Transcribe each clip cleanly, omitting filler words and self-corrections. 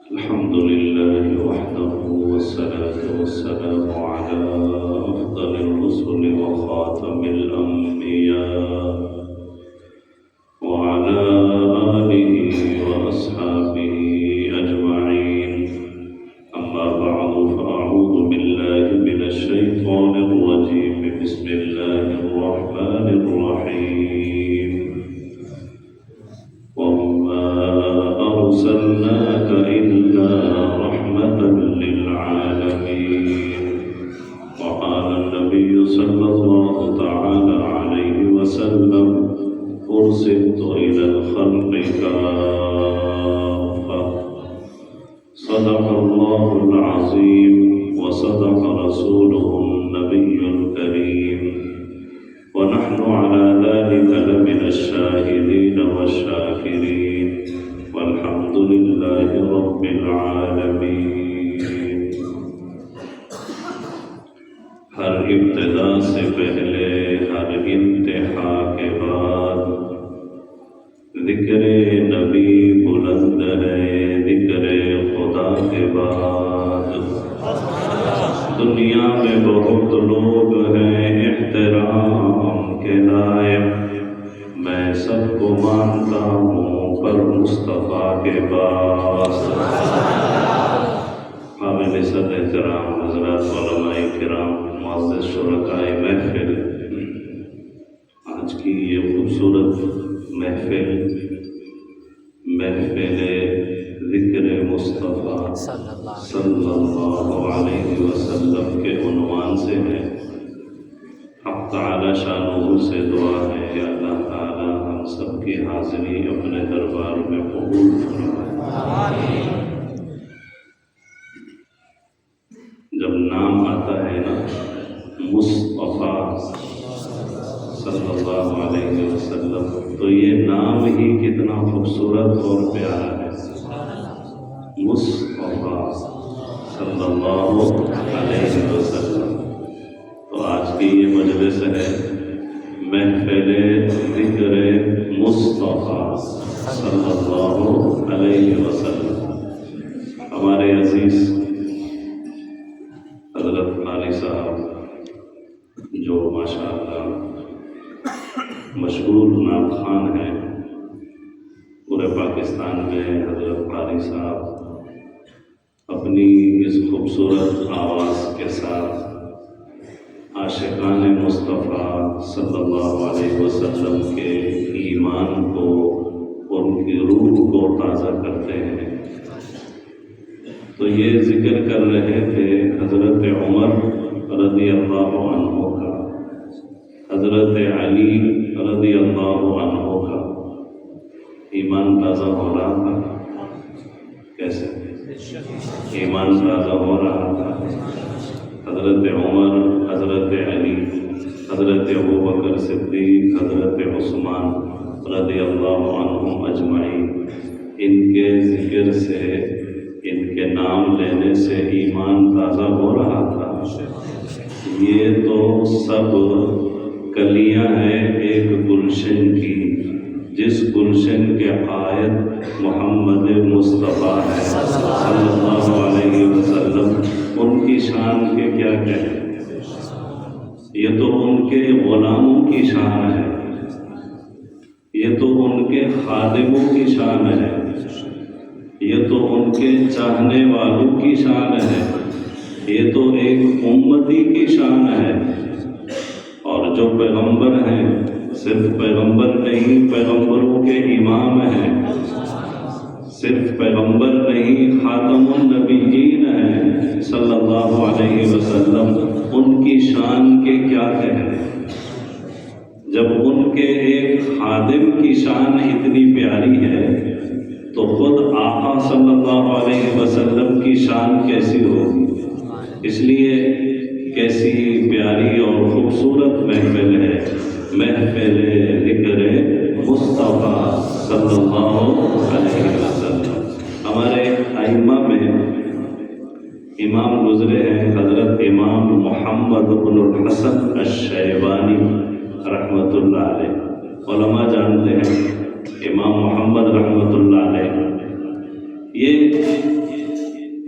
الحمد لله وحده والصلاة والسلام على أفضل الرسل وخاتم الأنبياء وعلى آله وأصحابه أجمعين. أما بعد فأعوذ بالله من الشيطان الرجيم. بسم الله الرحمن الرحيم. وما أرسلناك إلا رحمة للعالمين. وقال النبي صلى الله تعالى عليه وسلم: أرسلت إلى الخلق كافة. صدق الله العظيم وصدق رسوله النبي الكريم، ونحن على ذلك لمن الشاهدين والشاكرين، والحمد لله رب العالمين. ہر ابتدا سے پہلے، ہر انتہا کے بعد ذکر نبی بلند ہے، ذکر خدا کے بعد. دنیا میں بہت لوگ ہیں احترام کے لائق، میں سب کو مانتا ہوں پر مصطفیٰ کے بعد. قابل صد احترام حضرات، علماء کرام، معزز شرکائے محفل، آج کی یہ خوبصورت محفل ذکر مصطفیٰ صلی اللہ علیہ وسلم کے عنوان سے ہے. حق تعالی شانہ سے دعا ہے کہ اللہ تعالی ہم سب کی حاضری اپنے دربار میں قبول فرمائے. جب نام آتا ہے نا مصطفیٰ صلی اللہ علیہ وسلم، تو یہ نام ہی کتنا خوبصورت اور پیارا ہے. مصطفیٰ صلی اللہ علیہ وسلم. تو آج کی یہ مجلس ہے محفل ذکر مصطفیٰ صلی اللہ علیہ وسلم. ہمارے عزیز حضرت قاری صاحب جو ماشاءاللہ مشہور نعت خوان ہیں پورے پاکستان میں، حضرت قاری صاحب اپنی اس خوبصورت آواز کے ساتھ عاشقان مصطفیٰ صلی اللہ علیہ وسلم کے ایمان کو، ان کی روح کو تازہ کرتے ہیں. تو یہ ذکر کر رہے تھے حضرت عمر رضی اللہ عنہ کا، حضرت علی رضی اللہ عنہ کا ایمان تازہ ہو رہا تھا. کیسے ایمان تازہ ہو رہا تھا؟ حضرت عمر، حضرت علی، حضرت ابوبکر صدیق، حضرت عثمان رضی اللہ عنہم اجمعین، ان کے ذکر سے، ان کے نام لینے سے ایمان تازہ ہو رہا تھا. یہ تو سب کلیاں ہیں ایک گلشن کی، جس گلشن کے قائد محمد مصطفیٰ ہے صلی اللہ علیہ وسلم. ان کی شان کے کیا کہیں؟ یہ تو ان کے غلاموں کی شان ہے، یہ تو ان کے خادموں کی شان ہے، یہ تو ان کے چاہنے والوں کی شان ہے، یہ تو ایک امتی کی شان ہے. اور جو پیغمبر ہیں صرف پیغمبر نہیں، پیغمبروں کے امام ہیں. صرف پیغمبر نہیں، خاتم النبیین ہیں صلی اللہ علیہ وسلم. ان کی شان کے کیا کہیں؟ جب ان کے ایک خادم کی شان اتنی پیاری ہے تو خود آقا صلی اللہ علیہ وسلم کی شان کیسی ہوگی؟ اس لیے کیسی پیاری اور خوبصورت محفل ہے محفل ذکر مصطفیٰ صلی اللہ علیہ وسلم. ہمارے ائمہ میں امام گزرے ہیں حضرت امام محمد بن الحسن الشیبانی رحمۃ اللہ علیہ. علماء جانتے ہیں امام محمد رحمۃ اللہ علیہ، یہ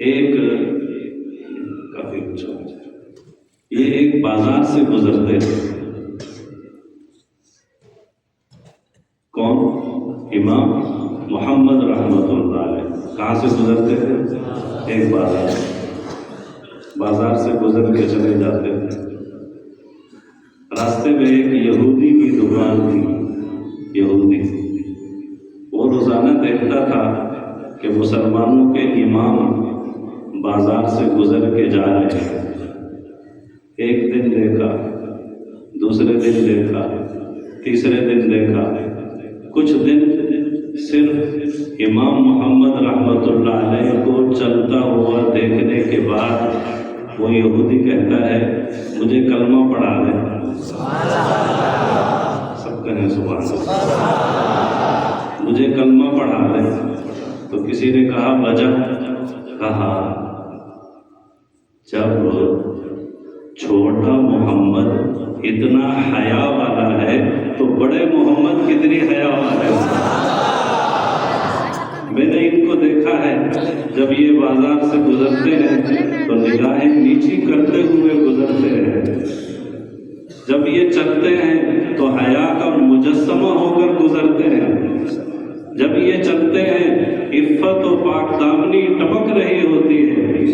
ایک کافی اچھا یہ ایک بازار سے گزرتے تھے. کون؟ امام محمد رحمۃ اللہ علیہ. کہاں سے گزرتے تھے؟ ایک بازار سے گزر کے چلے جاتے تھے. راستے میں ایک یہودی کی دکان تھی. یہودی وہ روزانہ دیکھتا تھا کہ مسلمانوں کے امام بازار سے گزر کے جا رہے ہیں. ایک دن دیکھا، دوسرے دن دیکھا، تیسرے دن دیکھا. کچھ دن صرف امام محمد رحمۃ اللہ علیہ کو چلتا ہوا دیکھنے کے بعد وہ یہودی کہتا ہے مجھے کلمہ پڑھا دے. سب کہیں سبحان اللہ. مجھے کلمہ پڑھا دے. تو کسی نے کہا وجہ؟ کہا جب چھوٹا محمد اتنا حیا والا ہے تو بڑے محمد کتنی حیا والا ہے. میں نے ان کو دیکھا ہے جب یہ بازار سے گزرتے ہیں تو نگاہیں نیچی کرتے ہوئے گزرتے ہیں. جب یہ چلتے ہیں تو حیا کا مجسمہ ہو کر گزرتے ہیں. جب یہ چلتے ہیں عفت و پاک دامنی ٹپک رہی ہوتی ہے.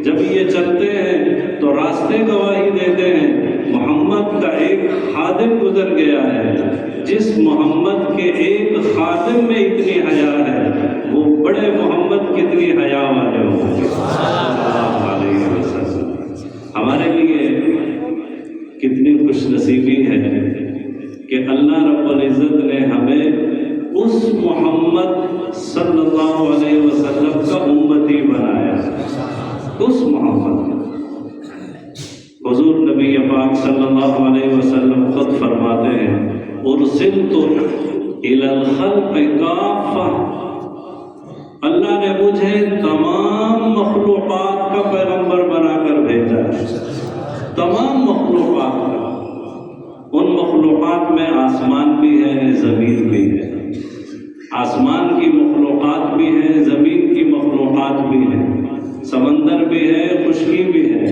جب یہ چلتے ہیں تو راستے گواہی دیتے ہیں محمد کا ایک خادم گزر گیا ہے. جس محمد کے ایک خادم میں اتنی حیا ہے وہ بڑے محمد کتنی حیا والے ہوں گے صلی اللہ علیہ وسلم. ہمارے لیے کتنی خوش نصیبی ہے کہ اللہ رب العزت نے ہمیں اس محمد صلی اللہ علیہ وسلم کا امتی بنایا. اس محمد حضور نبی پاک صلی اللہ علیہ وسلم خود فرماتے ہیں ارسلت الی الخلق کافہ. اللہ نے مجھے تمام مخلوقات کا پیغمبر بنا کر بھیجا. تمام مخلوقات کا. ان مخلوقات میں آسمان بھی ہے، زمین بھی ہے. آسمان کی مخلوقات بھی ہیں، زمین کی مخلوقات بھی ہیں. سمندر بھی ہے، خشکی بھی ہے،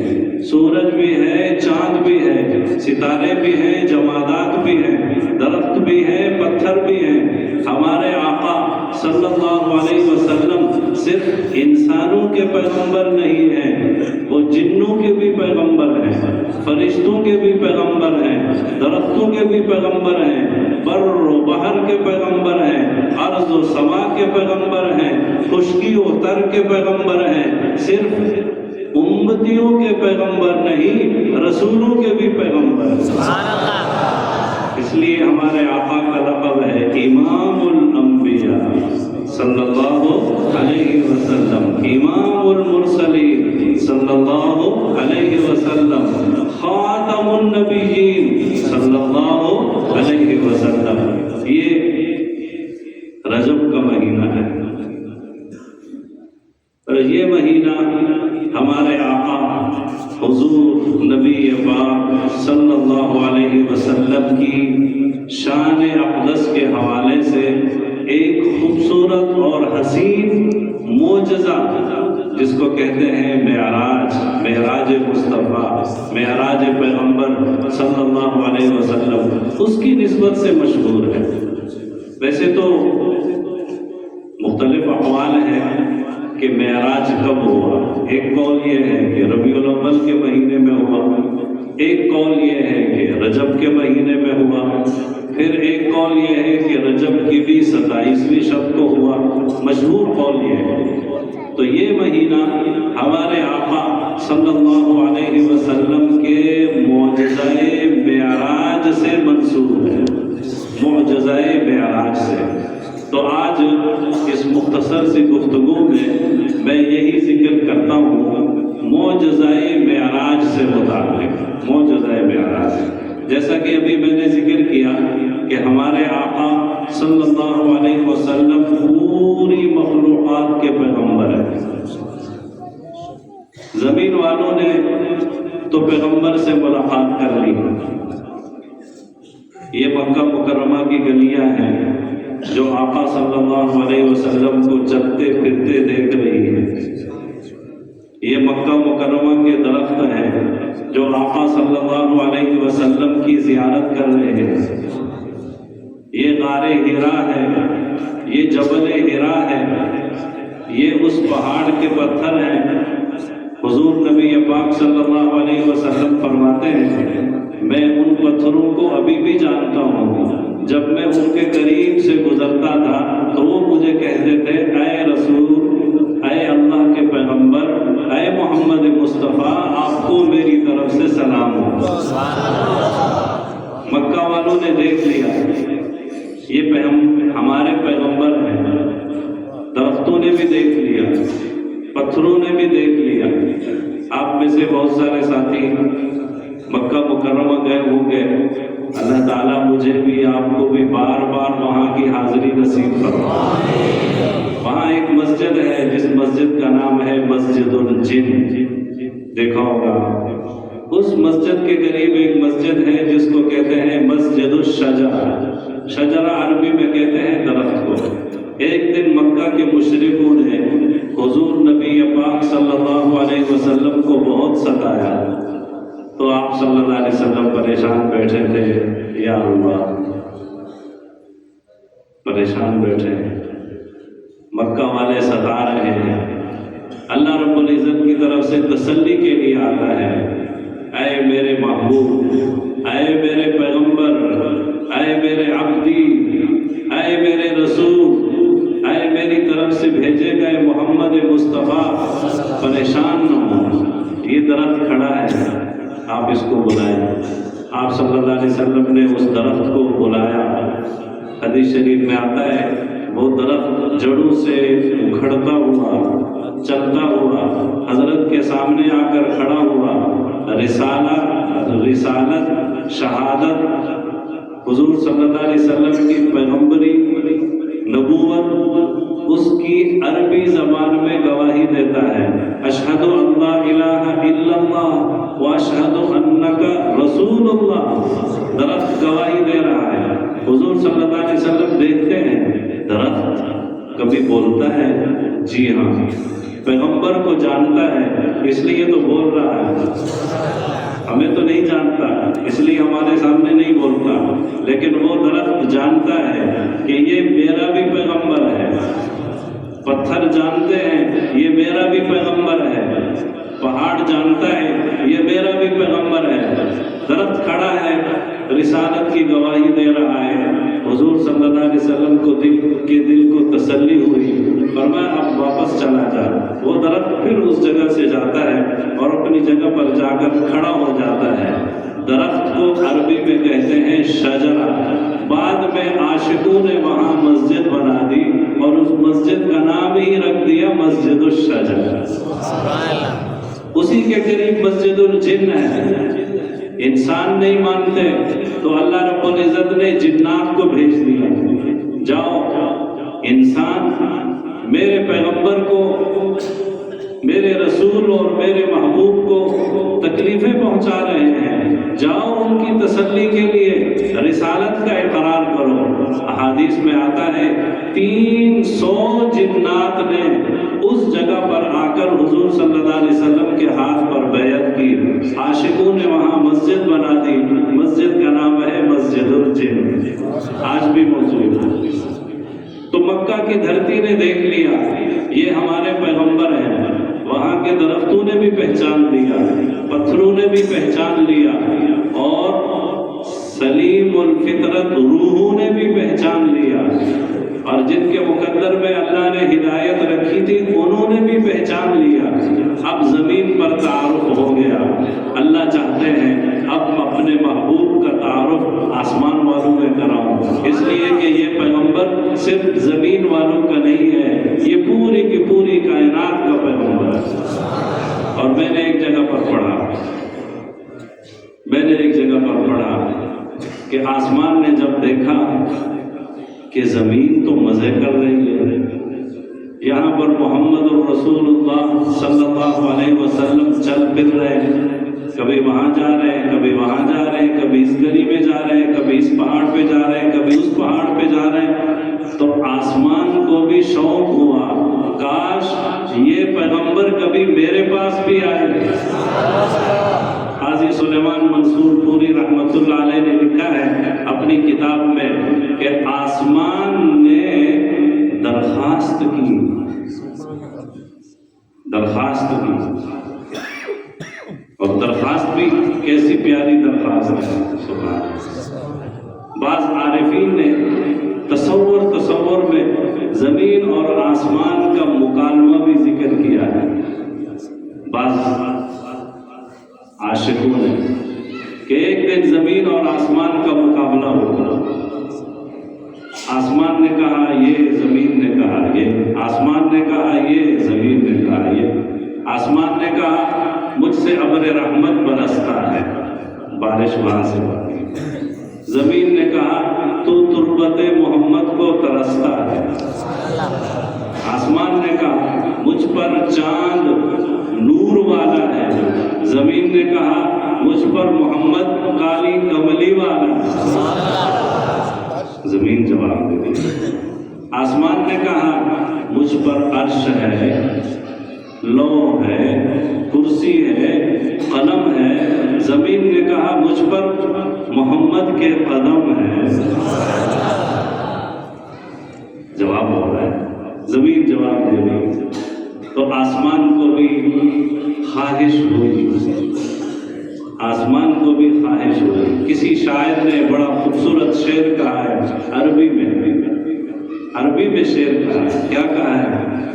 سورج بھی ہے، چاند بھی ہے، ستارے بھی ہیں، جمادات بھی ہیں، درخت بھی ہیں، پتھر بھی ہیں. ہمارے آقا صلی اللہ علیہ وسلم صرف انسانوں کے پیغمبر نہیں ہیں، وہ جنوں کے بھی پیغمبر ہیں، فرشتوں کے بھی پیغمبر ہیں، درختوں کے بھی پیغمبر ہیں، بر و بحر کے پیغمبر ہیں، ارض و سما کے پیغمبر ہیں، خشکی و تر کے پیغمبر ہیں. صرف امتیوں کے پیغمبر نہیں، رسولوں کے بھی پیغمبر. سبحان اللہ. اس لیے ہمارے آقا کا لقب ہے امام الانبیاء صلی اللہ علیہ وسلم، امام المرسلین صلی اللہ علیہ وسلم، خاتم النبیین صلی اللہ علیہ وسلم. یہ رجب کا مہینہ ہے اور یہ مہینہ ہمارے آقا حضور نبی پاک صلی اللہ علیہ وسلم کی شان اقدس کے حوالے سے ایک خوبصورت اور حسین معجزہ جس کو کہتے ہیں معراج، معراج مصطفیٰ، معراج پیغمبر صلی اللہ علیہ وسلم، اس کی نسبت سے مشہور ہے. ویسے تو مختلف اقوال ہیں کہ معراج کب ہوا. ایک قول یہ ہے کہ ربیع الاول کے مہینے میں ہوا، ایک قول یہ ہے کہ رجب کے مہینے میں ہوا، پھر ایک قول یہ ہے کہ رجب کی بھی 27ویں شب کو ہوا. مشہور قول یہ ہے. تو یہ مہینہ ہمارے آقا صلی اللہ علیہ وسلم کے معجزہ معراج سے منسوب ہے، معجزہ معراج سے. تو آج اس مختصر سی گفتگو میں یہی ذکر کرتا ہوں معجزہ معراج سے متعلق. معجزہ معراج جیسا کہ ابھی میں نے ذکر کیا کہ ہمارے آقا صلی اللہ علیہ وسلم پوری مخلوقات کے پیغمبر ہیں. زمین والوں نے تو پیغمبر سے ملاقات کر لی. یہ مکہ مکرمہ کی گلیاں ہیں جو آقا صلی اللہ علیہ وسلم کو چلتے پھرتے دیکھ رہی ہے. یہ مکہ مکرمہ کے درخت ہیں جو آقا صلی اللہ علیہ وسلم کی زیارت کر رہے ہیں۔ یہ غار حرا ہے، یہ جبل حرا ہے، یہ اس پہاڑ کے پتھر ہیں۔ حضور نبی پاک صلی اللہ علیہ وسلم فرماتے ہیں میں ان پتھروں کو ابھی بھی جانتا ہوں، جب میں ان کے قریب سے گزرتا تھا تو وہ مجھے کہتے تھے اے رسول، اے اللہ کے پیغمبر، اے محمد مصطفیٰ، آپ کو میری طرف سے سلام ہو۔ مکہ والوں نے دیکھ لیا یہ ہمارے پیغمبر ہیں، درختوں نے بھی دیکھ لیا، پتھروں نے بھی دیکھ لیا۔ آپ میں سے بہت سارے ساتھی مکہ مکرمہ گئے ہوں گے، اللہ تعالیٰ مجھے بھی آپ کو بھی بار بار وہاں کی حاضری نصیب فرمائے۔ وہاں ایک مسجد ہے جس مسجد کا نام ہے مسجد الجن، دیکھا ہوگا۔ اس مسجد کے قریب ایک مسجد ہے جس کو کہتے ہیں مسجد الشجرہ، شجرہ عربی میں کہتے ہیں درخت کو۔ ایک دن مکہ کے مشرکوں نے حضور نبی پاک صلی اللہ علیہ وسلم کو بہت ستایا، تو آپ صلی اللہ علیہ وسلم پریشان بیٹھے تھے، یا اللہ پریشان بیٹھے، مکہ والے ستا رہے ہیں۔ اللہ رب العزت کی طرف سے تسلی کے لیے آتا ہے، اے میرے محبوب، اے میرے پیغمبر، اے میرے عبدی، اے میرے رسول، اے میری طرف سے بھیجے گئے محمد مصطفیٰ، پریشان نہ ہو، یہ درخت کھڑا ہے، آپ اس کو بلائیں۔ آپ صلی اللہ علیہ وسلم نے اس درخت کو بلایا۔ حدیث شریف میں آتا ہے وہ درخت جڑوں سے اکھڑتا ہوا، چلتا ہوا حضرت کے سامنے آ کر کھڑا ہوا۔ رسالت، شہادت، حضور صلی اللہ علیہ وسلم کی پیغمبری، نبوت، اس کی عربی زبان میں گواہی دیتا ہے، اشہد ان لا الہ الا اللہ واشہد انک رسول اللہ۔ درخت گواہی دے رہا ہے۔ حضور صلی اللہ علیہ وسلم دیکھتے ہیں درخت کبھی بولتا ہے، جی ہاں، پیغمبر کو جانتا ہے اس لیے تو بول رہا ہے، ہمیں تو نہیں جانتا اس لیے ہمارے سامنے نہیں بولتا، لیکن وہ درخت جانتا ہے کہ یہ میرا بھی پیغمبر ہے۔ پتھر جانتے ہیں یہ میرا بھی پیغمبر ہے، پہاڑ جانتا ہے یہ میرا بھی پیغمبر ہے۔ درخت کھڑا ہے، رسالت کی گواہی دے رہا ہے۔ حضور صلی اللہ علیہ وسلم کو دل کو تسلی ہوئی، فرمایا اب واپس چلا جا۔ وہ درخت پھر اس جگہ سے جاتا ہے اور اپنی جگہ پر جا کر کھڑا ہو جاتا ہے۔ درخت کو عربی میں کہتے ہیں شجرہ۔ بعد میں عاشقوں نے وہاں مسجد بنا دی اور اس مسجد کا نام ہی رکھ دیا مسجد الشجرہ۔ اسی کے قریب مسجد الجن ہے۔ انسان نہیں مانتے تو اللہ رب العزت نے جنات کو بھیج دیا، جاؤ انسان میرے پیغمبر کو، میرے رسول اور میرے محبوب کو تکلیفیں پہنچا رہے ہیں، جاؤ ان کی تسلی کے لیے رسالت کا اقرار کرو۔ احادیث میں آتا ہے 300 جنات نے اس جگہ پر آ کر حضور صلی اللہ علیہ وسلم کے ہاتھ پر بیعت کی۔ عاشقوں نے وہاں مسجد بنا دی، مسجد کا نام ہے مسجد الجن، آج بھی موجود ہے۔ تو مکہ کی دھرتی نے دیکھ لیا یہ ہمارے پیغمبر ہیں، وہاں کے درختوں نے بھی پہچان لیا، پتھروں نے بھی پہچان لیا، اور سلیم الفطرت روحوں نے بھی پہچان لیا، اور جن کے مقدر میں اللہ نے ہدایت رکھی تھی انہوں نے بھی پہچان لیا۔ اب زمین پر تعارف ہو گیا۔ اللہ چاہتے ہیں اب اپنے محبوب کا تعارف آسمان والوں میں کراؤں، اس لیے کہ یہ پیغمبر صرف زمین والوں کا نہیں ہے، یہ پوری کی پوری کائنات کا پیغمبر ہے۔ اور میں نے ایک جگہ پر پڑھا کہ آسمان نے جب دیکھا کہ زمین تو مزے کر رہی ہے، یہاں پر محمد الرسول اللہ صلی اللہ علیہ وسلم چل پھر رہے ہیں، کبھی وہاں جا رہے ہیں، کبھی وہاں جا رہے ہیں، کبھی اس گلی میں جا رہے ہیں، کبھی اس پہاڑ پہ جا رہے ہیں، کبھی اس پہاڑ پہ جا رہے ہیں، تو آسمان کو بھی شوق ہوا کاش یہ پیغمبر کبھی میرے پاس پاس بھی آئے. قاضی سلیمان منصور پوری رحمت اللہ علیہ نے لکھا ہے اپنی کتاب میں کہ آسمان نے درخواست کی اور درخواست بھی کیسی پیاری درخواست ہے. سبحان اللہ. بعض عارفین نے تصور میں زمین اور آسمان کا مکالمہ بھی ذکر کیا ہے. بعض عاشقوں نے کہ ایک دن زمین اور آسمان کا مقابلہ ہوگا. آسمان نے کہا یہ، زمین نے کہا یہ، آسمان نے کہا یہ، زمین نے کہا یہ. آسمان نے کہا مجھ سے ابر رحمت برستا ہے، بارش وہاں سے ہوتی ہے. زمین نے کہا تو تربت محمد کو ترستا ہے. آسمان نے کہا مجھ پر چاند نور والا ہے. زمین نے کہا مجھ پر محمد کالی کملی والا ہے. زمین جواب دے دی. آسمان نے کہا مجھ پر عرش ہے، لوح ہے، کرسی ہے، قلم ہے. زمین نے کہا مجھ پر محمد کے قدم ہے. جواب ہو رہا ہے، زمین جواب دے رہی. تو آسمان کو بھی خواہش ہوئی، آسمان کو بھی خواہش ہوئی. کسی شاعر نے بڑا خوبصورت شعر کہا ہے عربی میں شعر کہا ہے. کیا کہا ہے؟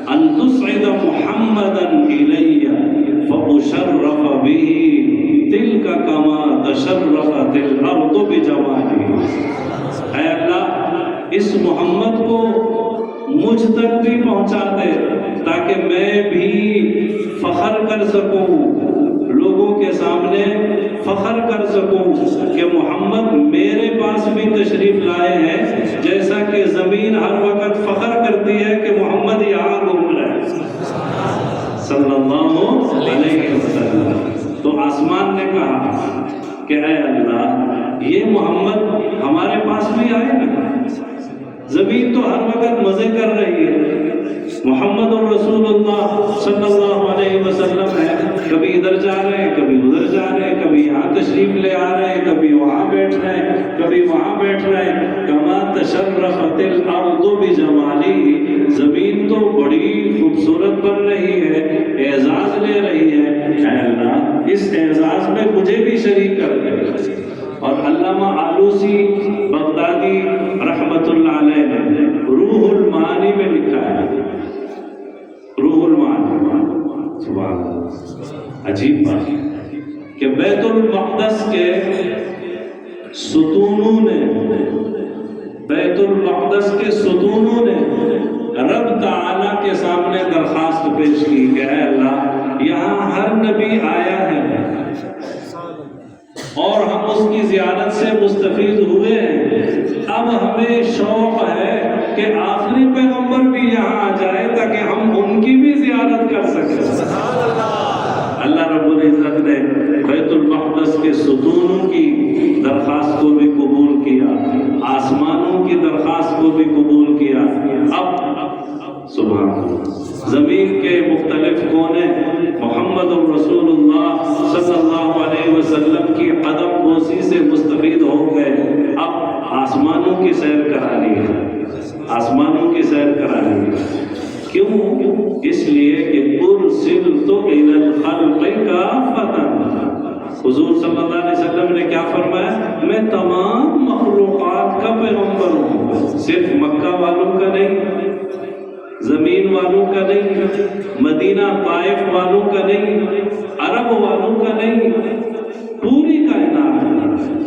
ان تسعد محمدا الی فاشرف به تلک کما تشرفت الارض بجماله. اے اللہ اس محمد کو مجھ تک بھی پہنچا دے تاکہ میں بھی فخر کر سکوں، لوگوں کے سامنے فخر کر سکوں کہ محمد میرے پاس بھی تشریف لائے ہیں، جیسا کہ زمین ہر وقت فخر کرتی ہے کہ محمد یہاں گھوم رہے ہیں صلی اللہ علیہ وسلم. تو آسمان نے کہا کہ اے اللہ یہ محمد ہمارے پاس بھی آئے نا. زمین تو ہر وقت مزے کر رہی ہے، محمد الرسول اللہ صلی اللہ علیہ وسلم ہے، کبھی ادھر جا رہے ہیں، کبھی ادھر جا رہے ہیں، کبھی یہاں تشریف لے آ رہے ہیں، کبھی وہاں بیٹھ رہے ہیں، کبھی وہاں بیٹھ رہے ہیں. کما تشرفت الارض بجمالی. زمین تو بڑی خوبصورت بن رہی ہے، اعزاز لے رہی ہے. اے اللہ اس اعزاز میں مجھے بھی شریک کر دے. اور علامہ آلوسی بغدادی رحمت اللہ علیہ نے روح المعانی میں لکھا ہے، روح المعانی. سبحان اللہ. عجیب بات کہ بیت المقدس کے ستونوں نے، بیت المقدس کے ستونوں نے رب تعالیٰ کے سامنے درخواست پیش کی کہ اے اللہ یہاں ہر نبی آیا ہے اور ہم اس کی زیارت سے مستفید ہوئے ہیں. اب ہمیں شوق ہے کہ آخری پیغمبر بھی یہاں آ جائے تاکہ ہم ان کی بھی زیارت کر سکیں. اللہ رب العزت نے بیت المقدس کے ستونوں کی درخواست کو بھی قبول کیا، آسمانوں کی درخواست کو بھی قبول کیا. اب سبحان اللہ زمین کے مختلف کونے محمد الرسول اللہ صلی اللہ علیہ وسلم کی قدم بوسی سے مستفید ہو گئے. اب آسمانوں کی سیر کرانی ہے، آسمانوں کی سیر کرانی ہے. کیوں؟ اس لیے کہ ارسلت الی الخلق کافۃ. حضور صلی اللہ علیہ وسلم نے کیا فرمایا؟ میں تمام مخلوقات کا پیغمبر ہوں، صرف مکہ والوں کا نہیں، زمین والوں کا نہیں، مدینہ طائف والوں کا نہیں، عرب والوں کا نہیں، پوری کائنات ہے.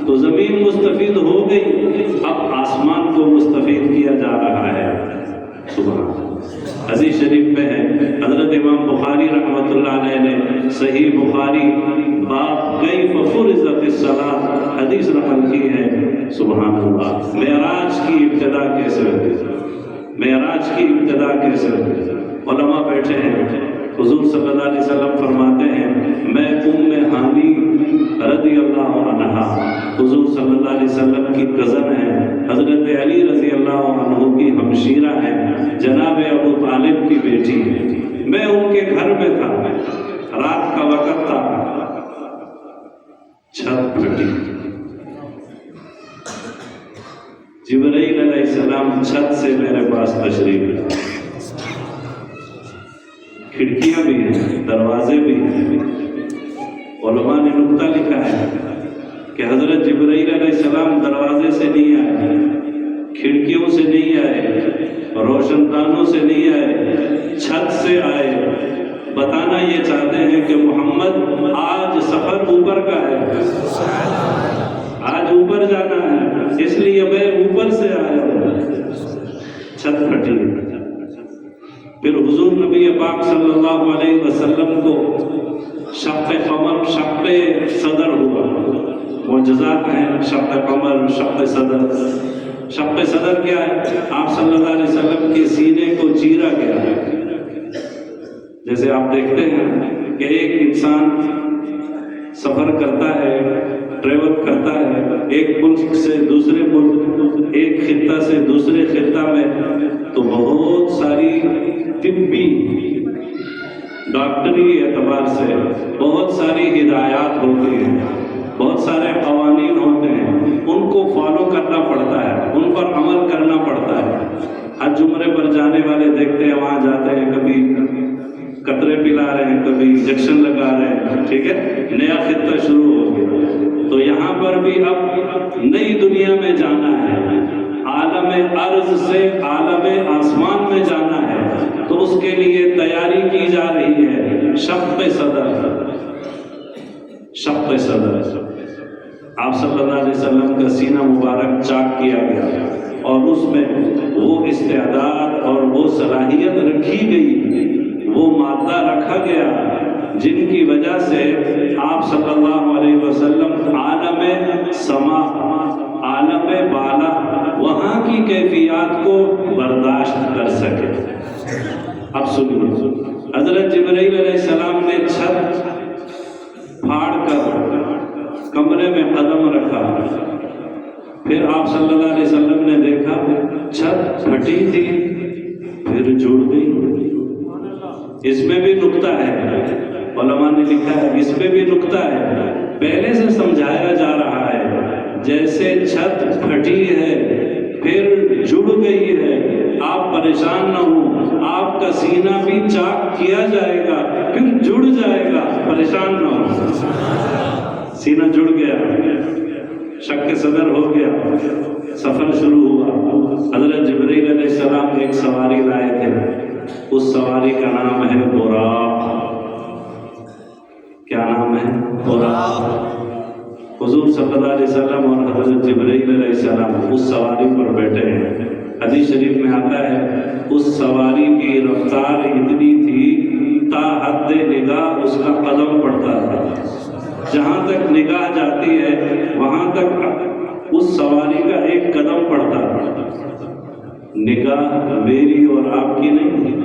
تو زمین مستفید ہو گئی، اب آسمان کو مستفید کیا جا رہا ہے. سبحان اللہ. حدیث شریف میں ہے، حضرت امام بخاری رحمۃ اللہ علیہ نے صحیح بخاری باب کیف فرضت الصلاۃ حدیث رقم کی ہے. سبحان اللہ. معراج کی ابتدا کیسے ہوئی؟ معراج کی ابتدا کیسے ہوئی؟ علماء بیٹھے ہیں، حضور صلی اللہ علیہ وسلم فرماتے ہیں میں ام ہانی رضی اللہ عنہا، حضور صلی اللہ علیہ وسلم کی کزن ہے، حضرت علی رضی اللہ عنہ کی ہمشیرہ ہے، جناب ابو طالب کی بیٹی ہے. میں ان کے گھر میں تھا، رات کھڑکیاں بھی ہیں، دروازے بھی ہیں۔ علماء نے نکتہ لکھا ہے کہ حضرت جبرائیل علیہ السلام دروازے سے نہیں آئے، کھڑکیوں سے نہیں آئے، روشن دانوں سے نہیں آئے، چھت سے آئے۔ بتانا یہ چاہتے ہیں کہ محمد آج سفر اوپر کا ہے، آج اوپر جانا ہے، اس لیے میں اوپر سے آیا ہوں۔ چھت پھٹی۔ پھر حضور نبی پاک صلی اللہ علیہ وسلم کو شق قمر، شق صدر ہوا۔ معجزات ہیں شق قمر، شق صدر۔ شق صدر کیا ہے؟ آپ صلی اللہ علیہ وسلم کے سینے کو چیرا گیا ہے۔ جیسے آپ دیکھتے ہیں کہ ایک انسان سفر کرتا ہے، ٹریول کرتا ہے ایک ملک سے دوسرے ملک، ایک خطہ سے دوسرے خطہ میں، تو بہت ساری طبی ڈاکٹری اعتبار سے بہت ساری ہدایات ہوتی ہیں، بہت سارے قوانین ہوتے ہیں، ان کو فالو کرنا پڑتا ہے، ان پر عمل کرنا پڑتا ہے۔ حج عمرے پر جانے والے دیکھتے ہیں، وہاں جاتے ہیں، کبھی قطرے پلا رہے ہیں، کبھی انجیکشن لگا رہے ہیں، ٹھیک ہے، نیا خطہ شروع ہو گیا۔ تو یہاں پر بھی اب نئی دنیا میں جانا ہے، عالم ارض سے عالم آسمان میں جانا ہے، تو اس کے لیے تیاری کی جا رہی ہے۔ شق صدر، شق صدر، آپ صلی اللہ علیہ وسلم کا سینہ مبارک چاک کیا گیا اور اس میں وہ استعداد اور وہ صلاحیت رکھی گئی، وہ مادہ رکھا گیا جن کی وجہ سے آپ صلی اللہ علیہ وسلم عالم سما، عالم بالا، وہاں کی کیفیات کو برداشت کر سکے۔ اب سنیے، حضرت جبرائیل علیہ السلام نے چھت پھاڑ کر کمرے میں قدم رکھا، پھر آپ صلی اللہ علیہ وسلم نے دیکھا چھت پھٹی تھی، پھر جڑ گئی۔ اس میں بھی نکتہ ہے، علماء نے لکھا ہے اس میں بھی نکتہ ہے، پہلے سے سمجھایا جا رہا ہے جیسے چھت پھٹی ہے پھر جڑ گئی ہے، آپ پریشان نہ ہوں، آپ کا سینہ بھی چاک کیا جائے گا، پھر جڑ جائے گا، پریشان نہ ہوں۔ سینہ جڑ گیا، شق صدر ہو گیا، سفر شروع ہوا۔ حضرت جبرائیل علیہ السلام ایک سواری لائے تھے، اس سواری کا نام ہے براق۔ کیا نام ہے؟ براق۔ حضور صلی اللہ علیہ وسلم اور حضرت جبرائیل علیہ السلام اس سواری پر بیٹھے ہیں۔ حدیث شریف میں آتا ہے اس سواری کی رفتار اتنی تھی تا حد نگاہ اس کا قدم پڑتا تھا، جہاں تک نگاہ جاتی ہے وہاں تک اس سواری کا ایک قدم پڑتا تھا۔ نگاہ میری اور آپ کی نہیں،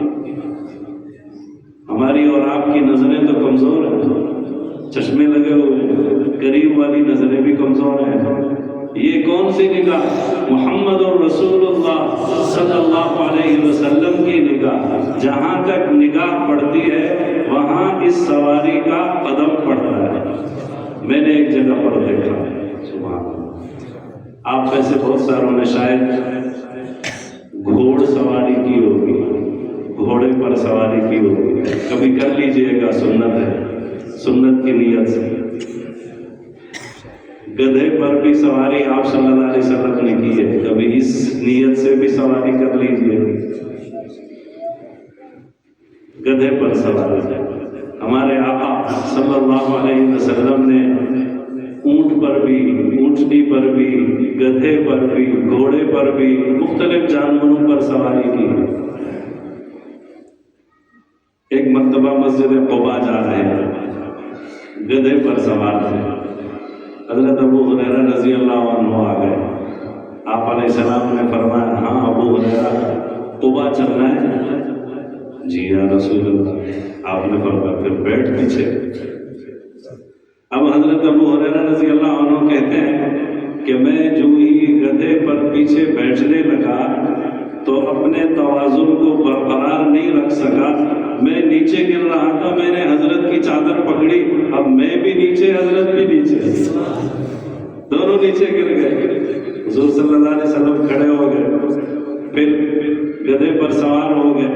ہماری اور آپ کی نظریں تو کمزور ہیں، چشمے لگے ہوئے، قریب والی نظریں بھی کمزور ہیں۔ یہ کون سی نگاہ؟ محمد رسول اللہ صلی اللہ علیہ وسلم کی نگاہ، جہاں تک نگاہ پڑتی ہے وہاں اس سواری کا قدم پڑتا ہے۔ میں نے ایک جگہ پر دیکھا، سبحان اللہ، آپ میں سے بہت ساروں نے شاید گھوڑ سواری کی ہوگی، گھوڑے پر سواری کی ہوگی، کبھی کر لیجئے گا، سنت ہے، سنت کی نیت سے۔ گدھے پر بھی سواری آپ صلی اللہ علیہ وسلم نے کی ہے، کبھی اس نیت سے بھی سواری کر لیجئے۔ گدھے پر سواری، ہمارے آقا صلی اللہ علیہ وسلم نے اونٹ پر بھی، اونٹنی پر بھی، گدھے پر بھی، گھوڑے پر بھی، مختلف جانوروں پر سواری کی ہے۔ ایک مرتبہ مسجد قباء جا رہے ہیں، گدھے پر سوار تھے، حضرت ابو ہریرہ رضی اللہ عنہ آ گئے۔ آپ علیہ السلام نے فرمایا ہاں ابو ہریرہ قباء چلنا ہے؟ جی یا رسول اللہ۔ آپ نے فرمایا پھر بیٹھ پیچھے۔ اب حضرت ابو ہریرہ رضی اللہ عنہ کہتے ہیں کہ میں جو ہی گدھے پر پیچھے بیٹھنے لگا تو اپنے توازن کو برقرار نہیں رکھ سکا، میں نیچے گر رہا تھا، میں نے حضرت کی چادر پکڑی، اب میں بھی نیچے، حضرت بھی نیچے، دونوں نیچے گر گئے۔ حضور صلی اللہ علیہ وسلم کھڑے ہو گئے، پھر گدھے پر سوار ہو گئے.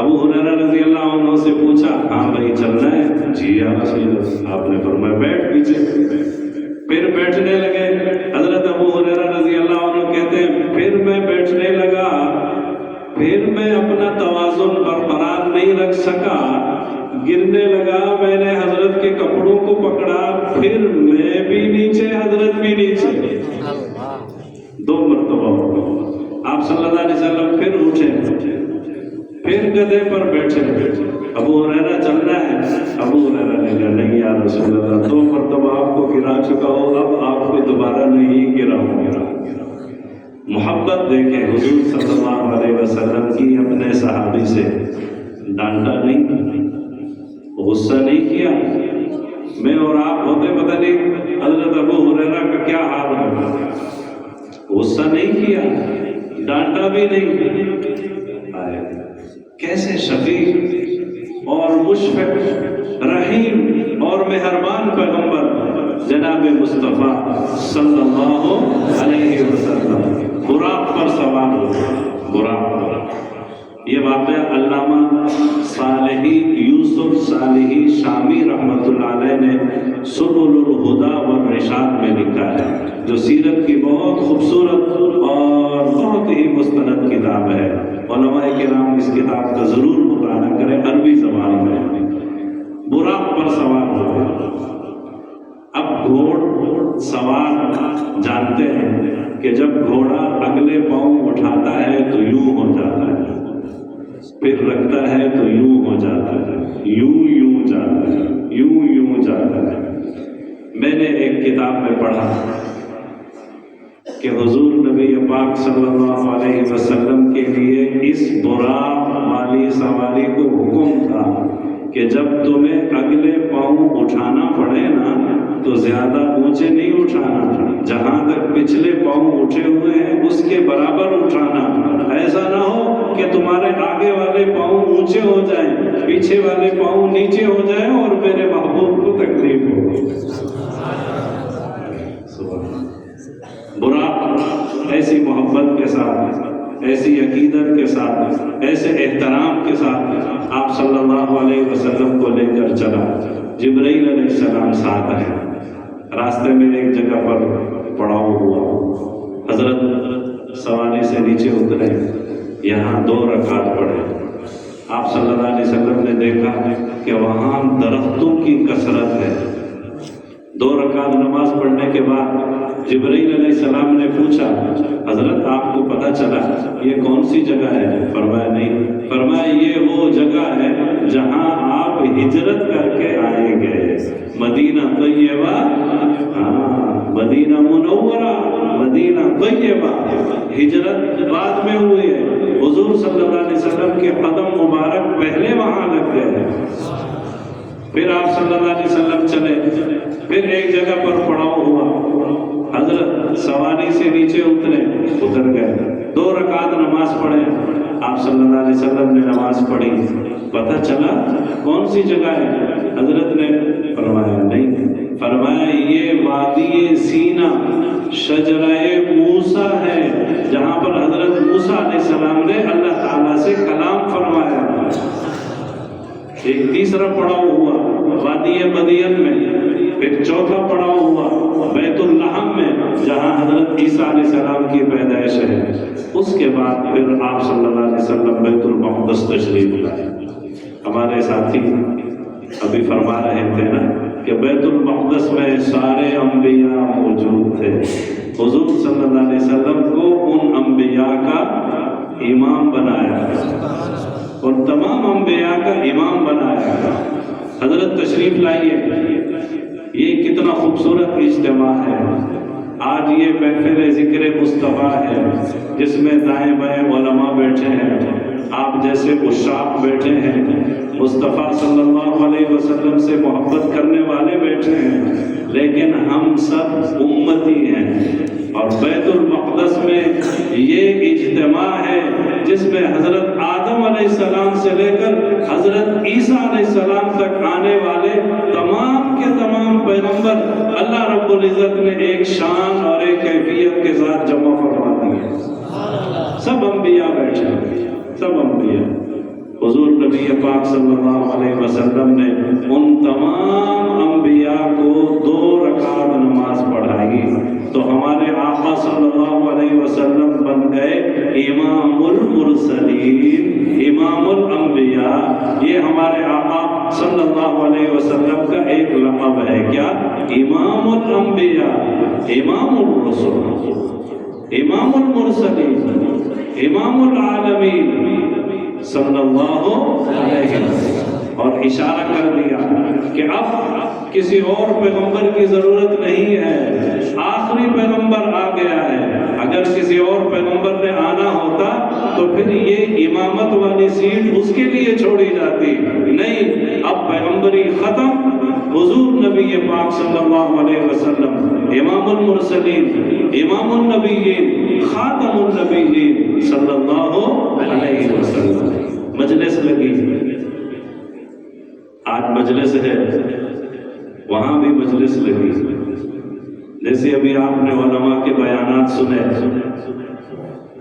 ابو ہریرہ رضی اللہ عنہ سے پوچھا ہاں بھائی چلنا ہے؟ جی یا رسول اللہ. آپ نے فرمایا بیٹھ پیچھے. پھر بیٹھنے لگے. حضرت ابو ہریرہ رضی اللہ عنہ کہتے ہیں پھر میں بیٹھنے لگا، پھر میں اپنا توازن برقرار نہیں رکھ سکا، گرنے لگا. میں نے حضرت کے کپڑوں کو پکڑا، پھر میں بھی نیچے حضرت بھی نیچے. 2 مرتبہ آپ صلی اللہ علیہ وسلم پھر اٹھے، پھر گدھے پر بیٹھے. ابو ہریرہ چلنا ہے؟ ابو ہریرہ نے کہا نہیں یا رسول اللہ، 2 مرتبہ آپ کو گرا چکا ہو، اب آپ کو دوبارہ نہیں گراؤں گا. محبت دیکھیں حضور صلی اللہ علیہ وسلم کی اپنے صحابی سے. ڈانٹا نہیں، غصہ نہیں کیا. میں اور آپ ہوتے پتہ نہیں حضرت ابو ہریرہ کا کیا حال ہوگا. غصہ نہیں کیا، ڈانٹا بھی نہیں. کیسے شفیق اور مشفق رحیم اور مہربان پیغمبر جناب مصطفیٰ صلی اللہ علیہ وسلم براق پر سوار ہوئے. براق پر یہ واقعہ علامہ صالحی یوسف صالحی شامی رحمۃ اللہ علیہ نے سبل الہدی والرشاد میں لکھا ہے، جو سیرت کی بہت خوبصورت اور بہت ہی مستند کتاب ہے. علماء کرام اس کتاب کا ضرور مطالعہ کریں، عربی زبان میں. براق پر سوار ہوئے. اب گھوڑ سوار جانتے ہیں کہ جب گھوڑا اگلے پاؤں اٹھاتا ہے تو یوں ہو جاتا ہے، پھر رکھتا ہے تو یوں ہو جاتا ہے، یوں جاتا ہے، یوں جاتا ہے. میں نے ایک کتاب میں پڑھا کہ حضور نبی پاک صلی اللہ علیہ وسلم کے لیے اس براق والی سواری کو حکم تھا کہ جب تمہیں اگلے پاؤں اٹھانا پڑے نا تو زیادہ اونچے نہیں اٹھانا، جہاں تک پچھلے پاؤں اٹھے ہوئے ہیں اس کے برابر اٹھانا. ایسا نہ ہو کہ تمہارے آگے والے پاؤں اونچے ہو جائیں، پیچھے والے پاؤں نیچے ہو جائیں اور میرے محبوب کو تکلیف ہو. براق ایسی محبت کے ساتھ، ایسی عقیدت کے ساتھ، ایسے احترام کے ساتھ آپ صلی اللہ علیہ وسلم کو لے کر چلا. جبرائیل علیہ السلام ساتھ ہیں. راستے میں ایک جگہ پر پڑاؤ ہوا. حضرت سواری سے نیچے اترے، یہاں 2 رکعت پڑھے. آپ صلی اللہ علیہ وسلم نے دیکھا کہ وہاں درختوں کی کثرت ہے. 2 رکعت نماز پڑھنے کے بعد جبرائیل علیہ السلام نے پوچھا حضرت آپ کو پتہ چلا یہ کون سی جگہ ہے؟ فرمایا نہیں. فرمایا یہ وہ جگہ ہے جہاں آپ ہجرت کر کے آئے گئے، مدینہ طیبہ. مدینہ منورہ، مدینہ طیبہ. ہجرت بعد میں ہوئی ہے، حضور صلی اللہ علیہ وسلم کے قدم مبارک پہلے وہاں لگ گئے. پھر آپ صلی اللہ علیہ وسلم چلے، پھر ایک جگہ پر پڑاؤ ہوا. حضرت سواری سے نیچے اتر گئے. 2 رکعت نماز پڑھے. آپ صلی اللہ علیہ وسلم نے نماز پڑھی. پتہ چلا کون سی جگہ ہے؟ حضرت نے فرمایا نہیں. فرمایا یہ وادی سینا شجرہ موسیٰ ہے، جہاں پر حضرت موسیٰ علیہ السلام نے اللہ تعالیٰ سے کلام فرمایا. ایک تیسرا پڑاؤ ہوا وادی مدین میں. پھر چوتھا پڑاؤ ہوا بیت اللحم میں، جہاں حضرت عیسیٰ علیہ السلام کی پیدائش ہے. اس کے بعد پھر آپ صلی اللہ علیہ وسلم بیت المقدس تشریف لائے. ہمارے ساتھی ابھی فرما رہے تھے نا کہ بیت المقدس میں سارے انبیاء موجود تھے. حضور صلی اللہ علیہ وسلم کو ان انبیاء کا امام بنایا اور تمام انبیاء کا امام بنایا. حضرت تشریف لائیے. یہ کتنا خوبصورت اجتماع ہے. آج یہ محفل ذکر مصطفیٰ ہے جس میں دائیں بائیں علماء بیٹھے ہیں، آپ جیسے عشاق بیٹھے ہیں، مصطفیٰ صلی اللہ علیہ وسلم سے محبت کرنے والے بیٹھے ہیں، لیکن ہم سب امتی ہیں. اور بیت المقدس میں یہ اجتماع ہے جس میں حضرت آدم علیہ السلام سے لے کر حضرت عیسیٰ علیہ السلام تک آنے والے تمام کے تمام پیغمبر اللہ رب العزت نے ایک شان اور ایک کیفیت کے ساتھ جمع فرما دیے. سب انبیاء بیٹھے. سب انبیاء. حضور نبی پاک صلی اللہ علیہ وسلم نے ان تمام انبیاء کو 2 رکعت نماز پڑھائی تو ہمارے آقا صلی اللہ علیہ وسلم بن گئے امام المرسلین، امام الانبیاء. یہ ہمارے آقا صلی اللہ علیہ وسلم کا ایک لقب ہے. کیا؟ امام الانبیاء، امام الرسل، امام المرسلین، امام العالمین صلی اللہ علیہ وسلم. اور اشارہ کر دیا کہ اب کسی اور پیغمبر کی ضرورت نہیں ہے، آخری پیغمبر آ گیا ہے. اگر کسی اور پیغمبر نے آنا ہوتا تو پھر یہ امامت والی سیٹ اس کے لیے چھوڑی جاتی. نہیں، اب پیغمبری ختم. حضور نبی پاک صلی اللہ علیہ وسلم امام المرسلین، امام النبیین، خاتم النبیین صلی اللہ علیہ وسلم. مجلس لگی، آج مجلس ہے، وہاں بھی مجلس لگی. جیسے ابھی آپ نے علماء کے بیانات سنے،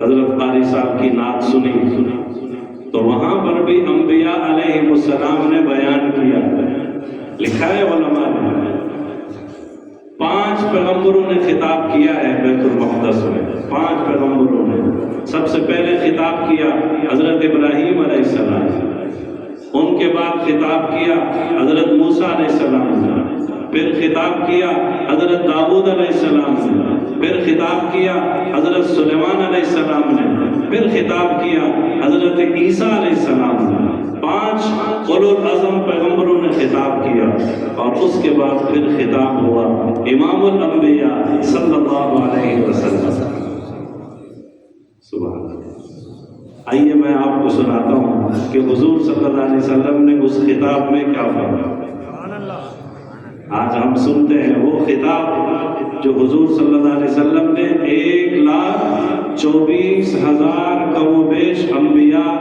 حضرت قاری صاحب کی نعت سنی، تو وہاں پر بھی انبیاء علیہ السلام نے بیان کیا. لکھا ہے علماء نے 5 پیغمبروں نے خطاب کیا ہے بیت المقدس میں. 5 پیغمبروں نے. سب سے پہلے خطاب کیا حضرت ابراہیم علیہ السلام، ان کے بعد خطاب کیا حضرت موسیٰ علیہ السلام نے، پھر خطاب کیا حضرت داؤد علیہ السلام نے، پھر خطاب کیا حضرت سلیمان علیہ السلام نے، پھر خطاب کیا حضرت عیسیٰ علیہ السلام نے. 5 اولو العزم پیغمبروں نے خطاب کیا اور اس کے بعد پھر خطاب ہوا امام الانبیاء صلی اللہ علیہ وسلم. سبحان اللہ. آئیے میں آپ کو سناتا ہوں کہ حضور صلی اللہ علیہ وسلم نے اس خطاب میں کیا فرمایا. آج ہم سنتے ہیں وہ خطاب جو حضور صلی اللہ علیہ وسلم نے 1,24,000 کم و بیش انبیاء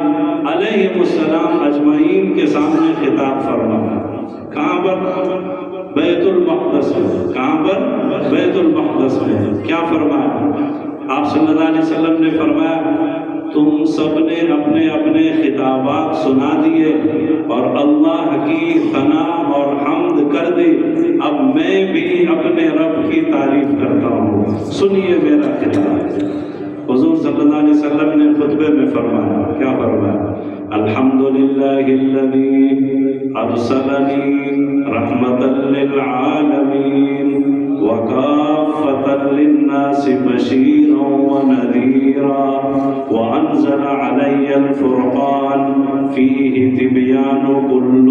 علیہ السلام اجمعین کے سامنے خطاب فرمایا. کہاں پر؟ بیت المقدس میں. کہاں پر؟ بیت المقدس میں. کیا فرمایا؟ آپ صلی اللہ علیہ وسلم نے فرمایا تم سب نے اپنے اپنے خطابات سنا دیے اور اللہ کی ثنا اور حمد کر دی. اب میں بھی اپنے رب کی تعریف کرتا ہوں. سنیے میرا خطاب. حضور صلی اللہ علیہ وسلم نے خطبے میں فرمایا. کیا فرمایا؟ الحمدللہ الذی ارسلنی رحمتا للعالمین وکافۃ للناس بشیرا ونذیرا وانزل علی الفرقان فیہ تبیان کل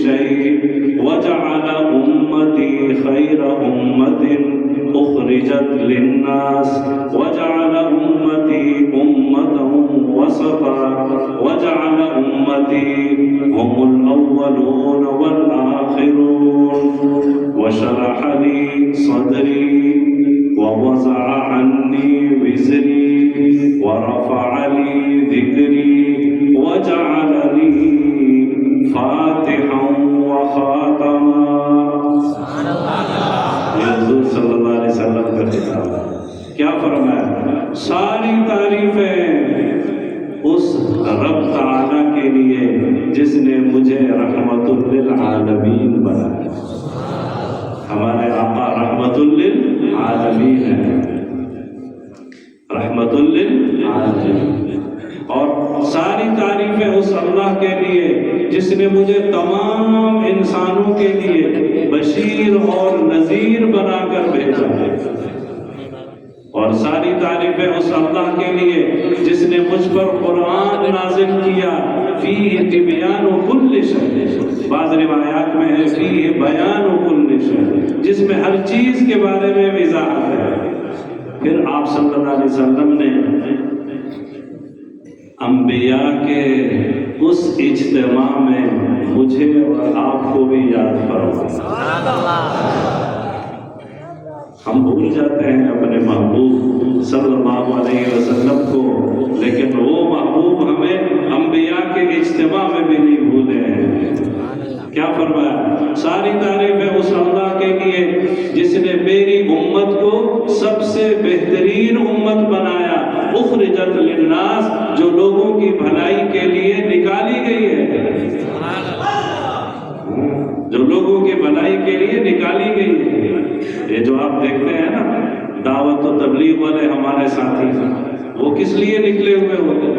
شیء وجعل امتی خیر امت اخرجت للناس وجعل امتی امتا وسطا وجعل امتی هم الاولون والآخرون وشرح لي صدري ووزع عني وزري ورفع لي ذكري وجعلني فاتحا وخاتما. حضور صلی اللہ علیہ وسلم کا خطاب. کیا فرمایا؟ ساری تعریفیں اس رب تعالیٰ کے لیے جس نے مجھے رحمت للعالمین بنایا. ہمارے آقا رحمت للعالمین ہیں، رحمت للعالمین. اور ساری تعریفیں اس اللہ کے لیے جس نے مجھے تمام انسانوں کے لیے بشیر اور نذیر بنا کر بھیجا ہے. اور ساری تعریفیں اس اللہ کے لیے جس نے مجھ پر قرآن نازل کیا فیہ تبیان کل شیء. بعض روایات میں ہے فیہ بیان کل شیء، جس میں ہر چیز کے بارے میں وضاحت ہے. پھر آپ صلی اللہ علیہ وسلم نے انبیاء کے اس اجتماع میں مجھے اور آپ کو بھی یاد فرمایا. ہم بھول جاتے ہیں اپنے محبوب صلی اللہ علیہ وسلم کو، لیکن وہ محبوب ہمیں انبیاء کے اجتماع میں بھی نہیں بھولے ہیں. کیا فرمایا؟ ساری تعریفیں اس اللہ کے لیے جس نے میری امت کو سب سے بہترین امت بنایا. اخرجت للناس، جو لوگوں کی بھلائی کے لیے نکالی گئی ہے، جو لوگوں کی بھلائی کے لیے نکالی گئی ہے۔ یہ جو آپ دیکھتے ہیں نا دعوت و تبلیغ والے ہمارے ساتھی، وہ کس لیے نکلے ہوئے ہوتے ہیں؟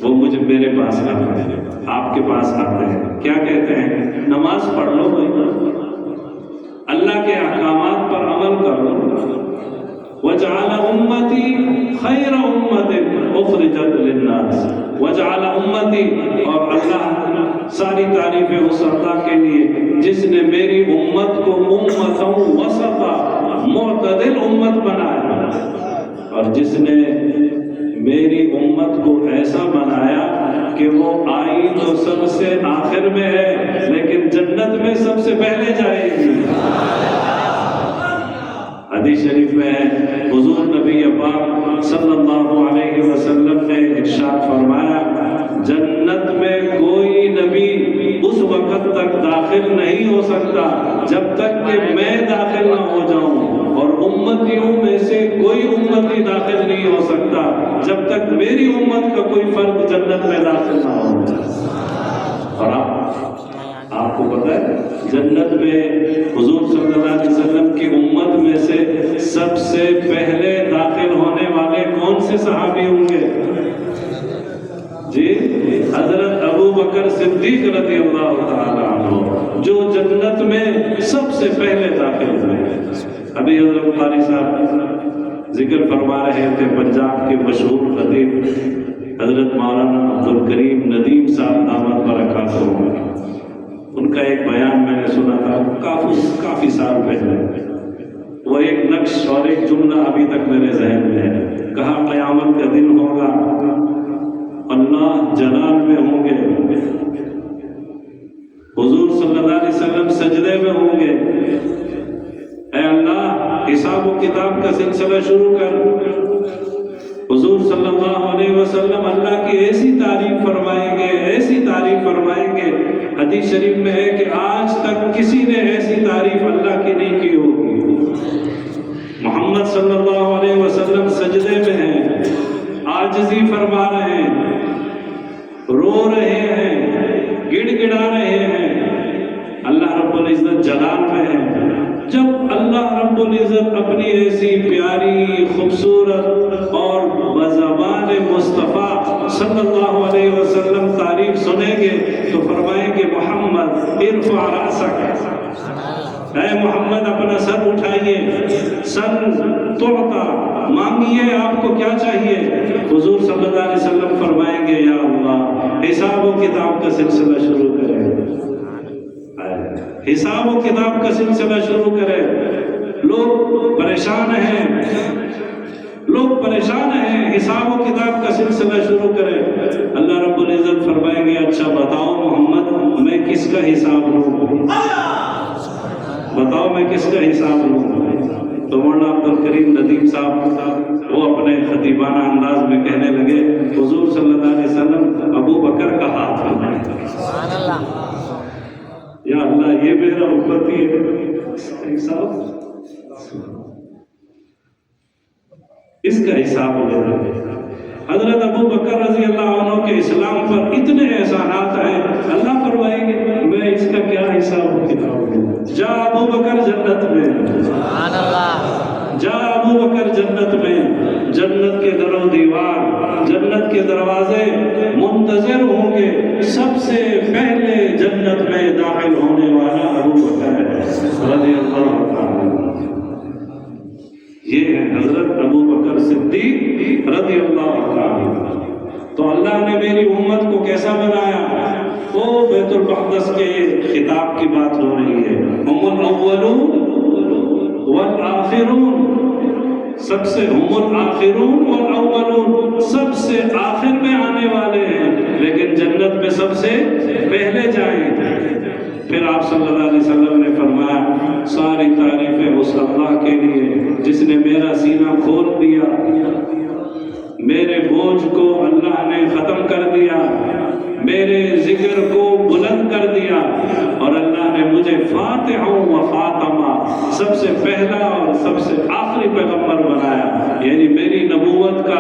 وہ میرے پاس آتے ہیں، آپ کے پاس آتے ہیں، کیا کہتے ہیں؟ نماز پڑھ لو بھائی، اللہ کے احکامات پر عمل کر لو۔ وَجَعَلَ أُمَّتِي خَيْرَ أُمَّةٍ أُخْرِجَتْ لِلنَّاسِ وَجَعَلَ أُمَّتِي، اور اللہ ساری تعریفیں اس اللہ کے لیے جس نے میری امت کو امتاً وسطا، معتدل امت بنایا، اور جس نے میری امت کو ایسا بنایا کہ وہ آئی تو سب سے آخر میں ہے لیکن جنت میں سب سے پہلے جائے گی۔ حدیث شریف میں ہے حضور نبی پاک صلی اللہ علیہ وسلم نے ارشاد فرمایا، جنت میں کوئی نبی اس وقت تک داخل نہیں ہو سکتا جب تک کہ میں داخل نہ ہو جاؤں، اور امتیوں میں سے کوئی امتی داخل نہیں ہو سکتا جب تک میری امت کا کوئی فرد جنت میں داخل نہ ہو۔ اور آپ کو پتہ ہے جنت میں حضور صلی اللہ علیہ وسلم کی امت میں سے سب سے پہلے داخل ہونے والے کون سے صحابی ہوں گے؟ جی، حضرت ابو بکر صدیق رضی اللہ تعالیٰ عنہ، جو جنت میں سب سے پہلے داخل ہوئے۔ ابھی حضرت قاری صاحب ذکر فرما رہے تھے پنجاب کے مشہور خطیب حضرت مولانا عبدالکریم ندیم صاحب دامت برکاتہ ہوں، ان کا ایک بیان میں نے سنا تھا کافی سال پہلے، وہ ایک نقش اور ایک جملہ ابھی تک میرے ذہن میں ہے۔ کہا قیامت کا دن ہوگا، اللہ جلال میں ہوں گے، حضور صلی اللہ علیہ وسلم سجدے میں ہوں گے، اے اللہ حساب و کتاب کا سلسلہ شروع کر۔ حضور صلی اللہ علیہ وسلم اللہ کی ایسی تعریف فرمائیں گے، ایسی تعریف فرمائیں گے، حدیث شریف میں ہے کہ آج تک کسی نے ایسی تعریف اللہ کی نہیں کی ہوگی۔ محمد صلی اللہ علیہ وسلم سجدے میں ہیں، عاجزی فرما رہے ہیں، رو رہے ہیں، گڑ گڑا رہے ہیں، اللہ رب العزت جلال میں ہے۔ جب اللہ رب العزت اپنی ایسی پیاری خوبصورت اور بزبان مصطفیٰ صلی اللہ علیہ وسلم تعریف سنیں گے تو فرمائیں گے محمد ارفع رأسک، اے محمد اپنا سر اٹھائیے، سن تعطا، مانگیے آپ کو کیا چاہیے۔ حضور صلی اللہ علیہ وسلم فرمائیں گے یا اللہ حساب و کتاب کا سلسلہ شروع کریں، حساب و کتاب کا سلسلہ شروع کریں۔ لوگ پریشان ہیں، لوگ پریشان ہیں، حساب و کتاب کا سلسلہ شروع کریں۔ اللہ رب العزت فرمائیں گے اچھا بتاؤ محمد میں کس کا حساب لوں، بتاؤ میں کس کا حساب لوں۔ تو مولانا عبدالکریم ندیم صاحب وہ اپنے خطیبانہ انداز میں کہنے لگے حضور صلی اللہ علیہ وسلم ابو بکر کا ہاتھ پکڑیں۔ سبحان اللہ، یا اللہ یہ میرا امتی ہے، اس کا حساب لینا۔ حضرت ابو بکر رضی اللہ عنہ کے اسلام پر اتنے احسانات ہیں، اللہ فرمائیں گے میں اس کا کیا حساب کتاب لوں۔ جا ابو بکر جنت میں، سبحان اللہ، جا ابو بکر جنت میں، جنت کے در و دیوار، جنت کے دروازے منتظر ہوں گے، سب سے پہلے جنت میں داخل ہونے والا ابو بکر ہے رضی اللہ عنہ۔ یہ ہے حضرت ابو بکر صدیق رضی اللہ عنہ۔ تو اللہ نے میری امت کو کیسا بنایا؟ وہ بیت المقدس کے خطاب کی بات ہو رہی ہے، ہم الاولون والآخرون، سب سے ہم الآخرون والاولون، سب سے آخر میں آنے والے ہیں لیکن جنت میں سب سے پہلے جائیں۔ پھر آپ صلی اللہ علیہ وسلم نے فرمایا ساری تعریفیں اس اللہ کے لیے جس نے میرا سینہ کھول دیا، میرے بوجھ کو اللہ نے ختم کر دیا، میرے ذکر کو بلند کر دیا، اور اللہ نے مجھے فاتح و خاتمہ، سب سے پہلا اور سب سے آخری پیغمبر بنایا، یعنی میری نبوت نبوت کا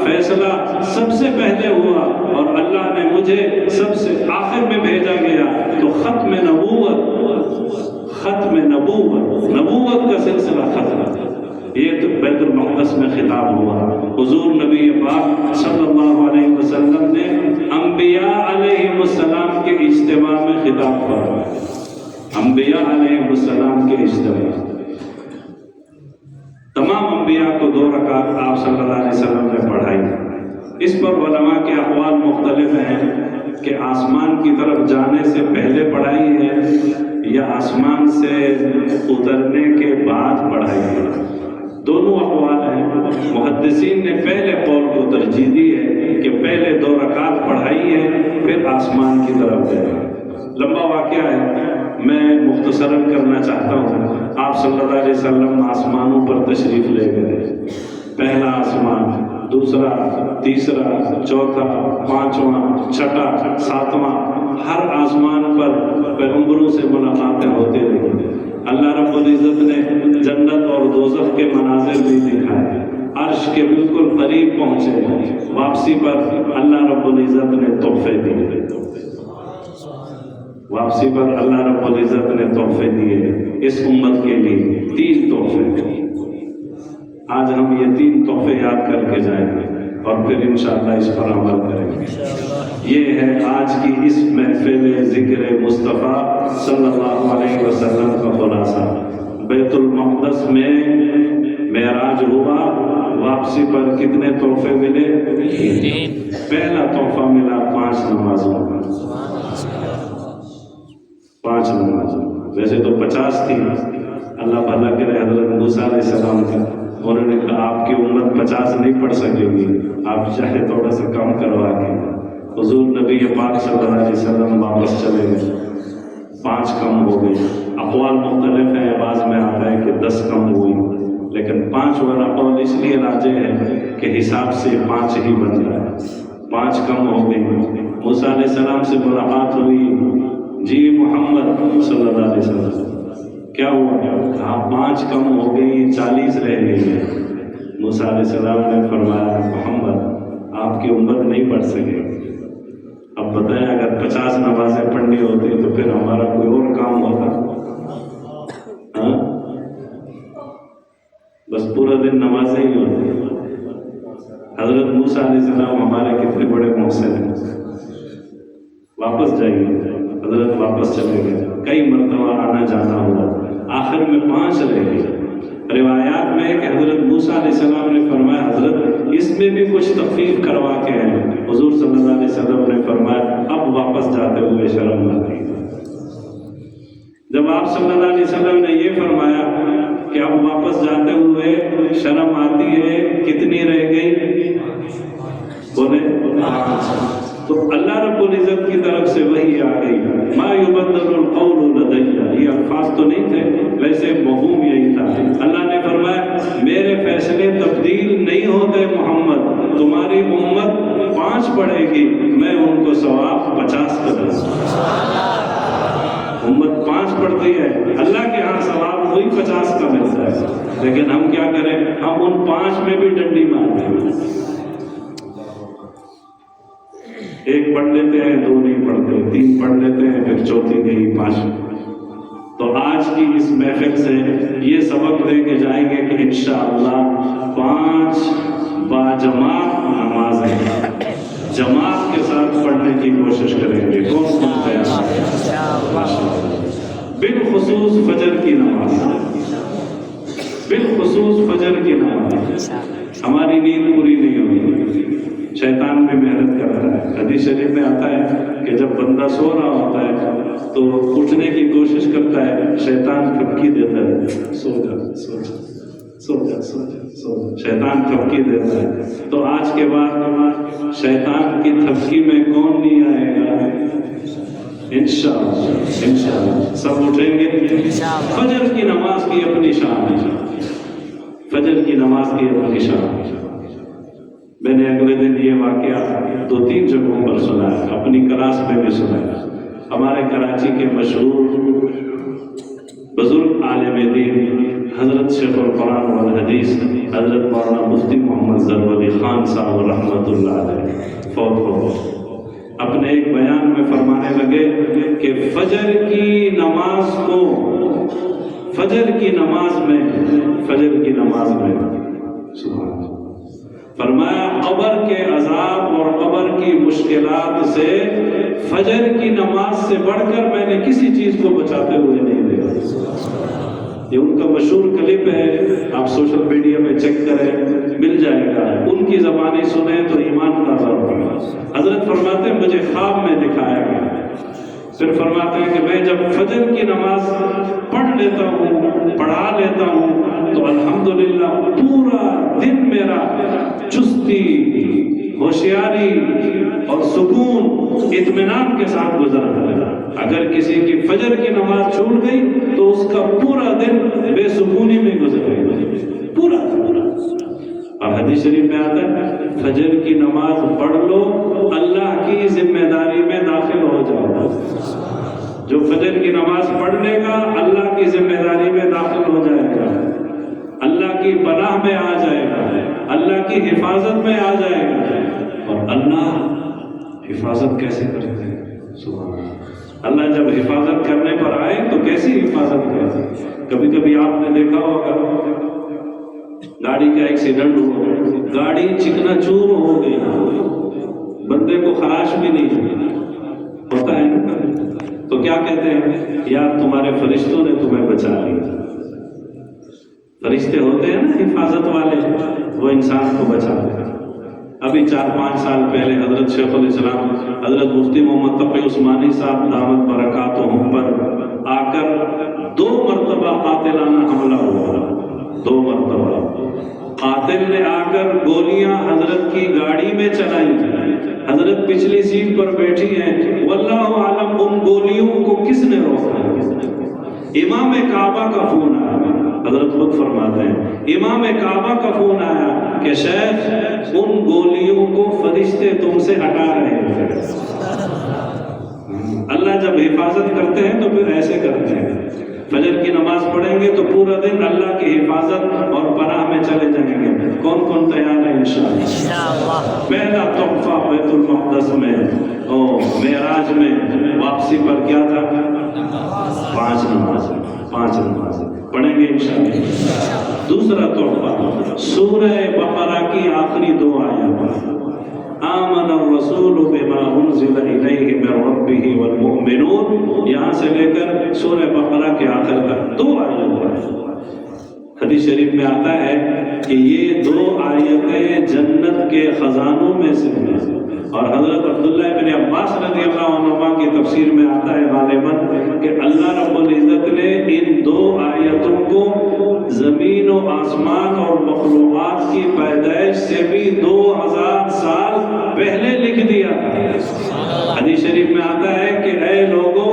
فیصلہ سب سے پہلے ہوا اور اللہ نے مجھے سب سے آخر میں بھیجا گیا، تو ختم نبوت کا سلسلہ ختم۔ یہ تو بیت المقدس میں خطاب ہوا۔ حضور نبی پاک صلی اللہ علیہ وسلم نے انبیاء علیہ السلام کے اجتماع میں خطاب فرمایا۔ انبیاء علیہ السلام کے اجتماع، تمام انبیاء کو 2 رکعت آپ صلی اللہ علیہ وسلم نے پڑھائی۔ اس پر علماء کے اقوال مختلف ہیں کہ آسمان کی طرف جانے سے پہلے پڑھائی ہے یا آسمان سے اترنے کے بعد پڑھائی ہے۔ دونوں اقوال ہیں۔ محدثین نے پہلے قول کو ترجیح دی ہے کہ پہلے 2 رکعت پڑھائی ہے، پھر آسمان کی طرف گئے۔ لمبا واقعہ ہے، میں مختصراً کرنا چاہتا ہوں۔ آپ صلی اللہ علیہ وسلم آسمانوں پر تشریف لے گئے۔ پہلا آسمان، دوسرا، تیسرا، چوتھا، پانچواں، چھٹا، ساتواں، ہر آسمان پر پیغمبروں سے ملاقاتیں ہوتے رہی۔ اللہ رب العزت نے جنت اور دوزخ کے مناظر بھی دکھائے، عرش کے بالکل قریب پہنچے۔ واپسی پر اللہ رب العزت نے تحفے دیے، واپسی پر اللہ رب العزت نے تحفے دیے اس امت کے لیے 3 تحفے۔ آج ہم یہ 3 تحفے یاد کر کے جائیں گے اور پھر انشاءاللہ اس پر عمل کریں گے۔ یہ ہے آج کی اس محفل ذکر مصطفیٰ صلی اللہ علیہ وسلم کا خلاصہ۔ بیت المقدس میں معراج ہوا، واپسی پر کتنے تحفے ملے؟ 3۔ پہلا تحفہ ملا 5 نمازوں کا، 5 نمازوں۔ ویسے تو 50 تھی، اللہ بھلا کرے حضرت موسیٰ علیہ السلام کا، انہوں نے کہا آپ کی امت 50 نہیں پڑھ سکے گی، آپ چاہے تھوڑا سا کم کروا کے۔ حضور نبی پاک صلی اللہ علیہ وسلم واپس چلے گئے، 5 کم ہو گئی۔ اقوال مختلف ہیں، بعض میں آتا ہے کہ 10 کم ہوئی، لیکن 5 والا قول اس لیے راجح ہے کہ حساب سے 5 ہی بن رہا ہے۔ 5 کم ہو گئی۔ موسیٰ علیہ السلام سے ملاقات ہوئی، جی محمد صلی اللہ علیہ وسلم کیا ہوا؟ کہا 5 کم ہو گئی، 40 رہ گئی ہے۔ موسیٰ علیہ السلام نے فرمایا محمد آپ کی امت نہیں پڑھ سکے۔ اب بتائیں اگر 50 نمازیں پڑھنی ہوتی تو پھر ہمارا کوئی اور کام ہوتا؟ ہاں، بس پورا دن نمازیں ہی ہوتی۔ حضرت موسیٰ علیہ السلام ہمارے کتنے بڑے محسن ہیں۔ واپس جائیے، حضرت واپس چلے گئے، کئی مرتبہ آنا جانا ہوا، آخر میں 5 رہ گئے۔ روایات میں ہے کہ حضرت موسیٰ علیہ السلام نے فرمایا حضرت اس میں بھی کچھ تخفیف کروا کے ہیں۔ حضور صلی اللہ علیہ وسلم نے فرمایا اب واپس جاتے ہوئے شرم نہ آتی۔ جب آپ صلی اللہ علیہ وسلم نے یہ فرمایا کہ اب واپس جاتے ہوئے شرم آتی ہے، کتنی رہ گئی؟ بولے تو اللہ رب العزت کی طرف سے وحی آ گئی، ما یبدل القول لدی۔ یہ الفاظ تو نہیں تھے، ویسے مفہوم یہی تھا۔ اللہ نے فرمایا میرے فیصلے تبدیل نہیں ہوتے محمد، تمہاری امت 5 پڑھے گی، میں ان کو ثواب 50 کر دوں۔ امت 5 پڑھتی ہے، اللہ کے ہاں ثواب وہی 50 کا ملتا ہے، لیکن ہم کیا کریں؟ ہم ان 5 میں بھی ڈنڈی مارتے ہیں۔ ایک پڑھ لیتے ہیں، 2 نہیں پڑھتے، 3 پڑھ لیتے ہیں، پھر چوتھی نہیں، 5۔ تو آج کی اس محفل سے یہ سبق لے کے جائیں گے کہ انشاءاللہ 5 باجماعت نمازیں جماعت کے ساتھ پڑھنے کی کوشش کریں گے۔ کون تیار ہے؟ بالخصوص فجر کی نماز، بالخصوص فجر کی نماز۔ ہماری نیند پوری نہیں ہوئی، شیطان بھی محنت کرتا ہے۔ حدیث شریف میں آتا ہے کہ جب بندہ سو رہا ہوتا ہے تو اٹھنے کی کوشش کرتا ہے، شیطان تھپکی دیتا ہے، سو جا سو جا سو جا سو جا سو جا، شیطان تھپکی دیتا ہے۔ تو آج کے بعد شیطان کی تھپکی میں کون نہیں آئے گا؟ انشاءاللہ انشاءاللہ سب اٹھیں گے۔ فجر کی نماز کی اپنی شان ہے، فجر کی نماز کی اپنی شان ہے۔ میں نے اگلے دن یہ واقعہ 2-3 جگہوں پر سنا ہے، اپنی کلاس میں بھی سنا ہے۔ ہمارے کراچی کے مشہور بزرگ عالم دین حضرت شیخ القرآن الحدیث حضرت مولانا مفتی محمد ظفر علی خان صاحب رحمۃ اللہ علیہ فوت ہو گئے۔ اپنے ایک بیان میں فرمانے لگے کہ فجر کی نماز میں فرمایا قبر کے عذاب اور قبر کی مشکلات سے فجر کی نماز سے بڑھ کر میں نے کسی چیز کو بچاتے ہوئے نہیں دیکھا۔ یہ ان کا مشہور کلپ ہے، آپ سوشل میڈیا میں چیک کریں، مل جائے گا، ان کی زبانی سنیں تو ایمان تازہ ہوگا۔ حضرت فرماتے ہیں مجھے خواب میں دکھایا گیا، پھر فرماتے ہیں کہ میں جب فجر کی نماز پڑھا لیتا ہوں تو الحمدللہ پورا دن میرا چستی، ہوشیاری اور سکون، اطمینان کے ساتھ گزرتا ہے۔ اگر کسی کی فجر کی نماز چھوٹ گئی تو اس کا پورا دن بے سکونی میں گزرے گا، پورا۔ اور حدیث شریف میں آتا ہے فجر کی نماز پڑھ لو، اللہ کی ذمہ داری میں داخل ہو جاؤ۔ جو فجر کی نماز پڑھ لے گا اللہ کی ذمہ داری میں داخل ہو جائے گا، اللہ کی پناہ میں آ جائے گا، اللہ کی حفاظت میں آ جائے گا۔ اور اللہ حفاظت کیسے کرتے ہیں؟ سبحان اللہ۔ اللہ جب حفاظت کرنے پر آئے تو کیسی حفاظت کرتے ہیں؟ کبھی کبھی آپ نے دیکھا ہوگا گاڑی کا ایکسیڈنٹ ہوا، گاڑی چکنا چور ہو گئی، بندے کو خراش بھی نہیں ہوتا ہے نا، تو کیا کہتے ہیں؟ یار تمہارے فرشتوں نے تمہیں بچا لیا۔ فرشتے ہوتے ہیں نا حفاظت والے، وہ انسان کو بچا لے۔ ابھی 4-5 سال پہلے حضرت شیخ الاسلام حضرت مفتی محمد تقی عثمانی صاحب دامت برکاتہم پر آ کر 2 مرتبہ قاتلانہ حملہ ہوا، 2 مرتبہ قاتل نے آ کر گولیاں حضرت کی گاڑی میں چلائی، حضرت پچھلی سیٹ پر بیٹھی ہیں، واللہ عالم ان گولیوں کو کس نے روکا۔ امام کعبہ کا فون آیا، حضرت خود فرماتے ہیں امام کعبہ کا فون آیا کہ شیخ ان گولیوں کو فرشتے تم سے ہٹا رہے ہیں۔ اللہ جب حفاظت کرتے ہیں تو پھر ایسے کرتے ہیں۔ فجر کی نماز پڑھیں گے تو پورا دن اللہ کی حفاظت اور پناہ میں چلے جائیں گے۔ کون تیار ہے انشاءاللہ؟ پہلا تحفہ بیت المقدس میں معراج میں واپسی پر کیا تھا؟ 5 نمازیں پڑھیں گے انشاءاللہ۔ دوسرا تحفہ سورہ بقرہ کی آخری 2 آیات، آمن الرسول بما انزل الیہ من ربہ والمؤمنون، یہاں سے لے کر سورہ بقرہ کے آخر تک 2 آیات۔ حدیث شریف میں آتا ہے کہ یہ 2 آیتیں جنت کے خزانوں میں سے ہیں، اور حضرت عبداللہ بن عباس رضی اللہ عنہما کی تفسیر میں آتا ہے غالباً کہ اللہ رب العزت نے ان 2 آیتوں کو زمین و آسمان اور مخلوقات کی پیدائش سے بھی 2000 سال پہلے لکھ دیا تھا۔ حدیث شریف میں آتا ہے کہ اے لوگوں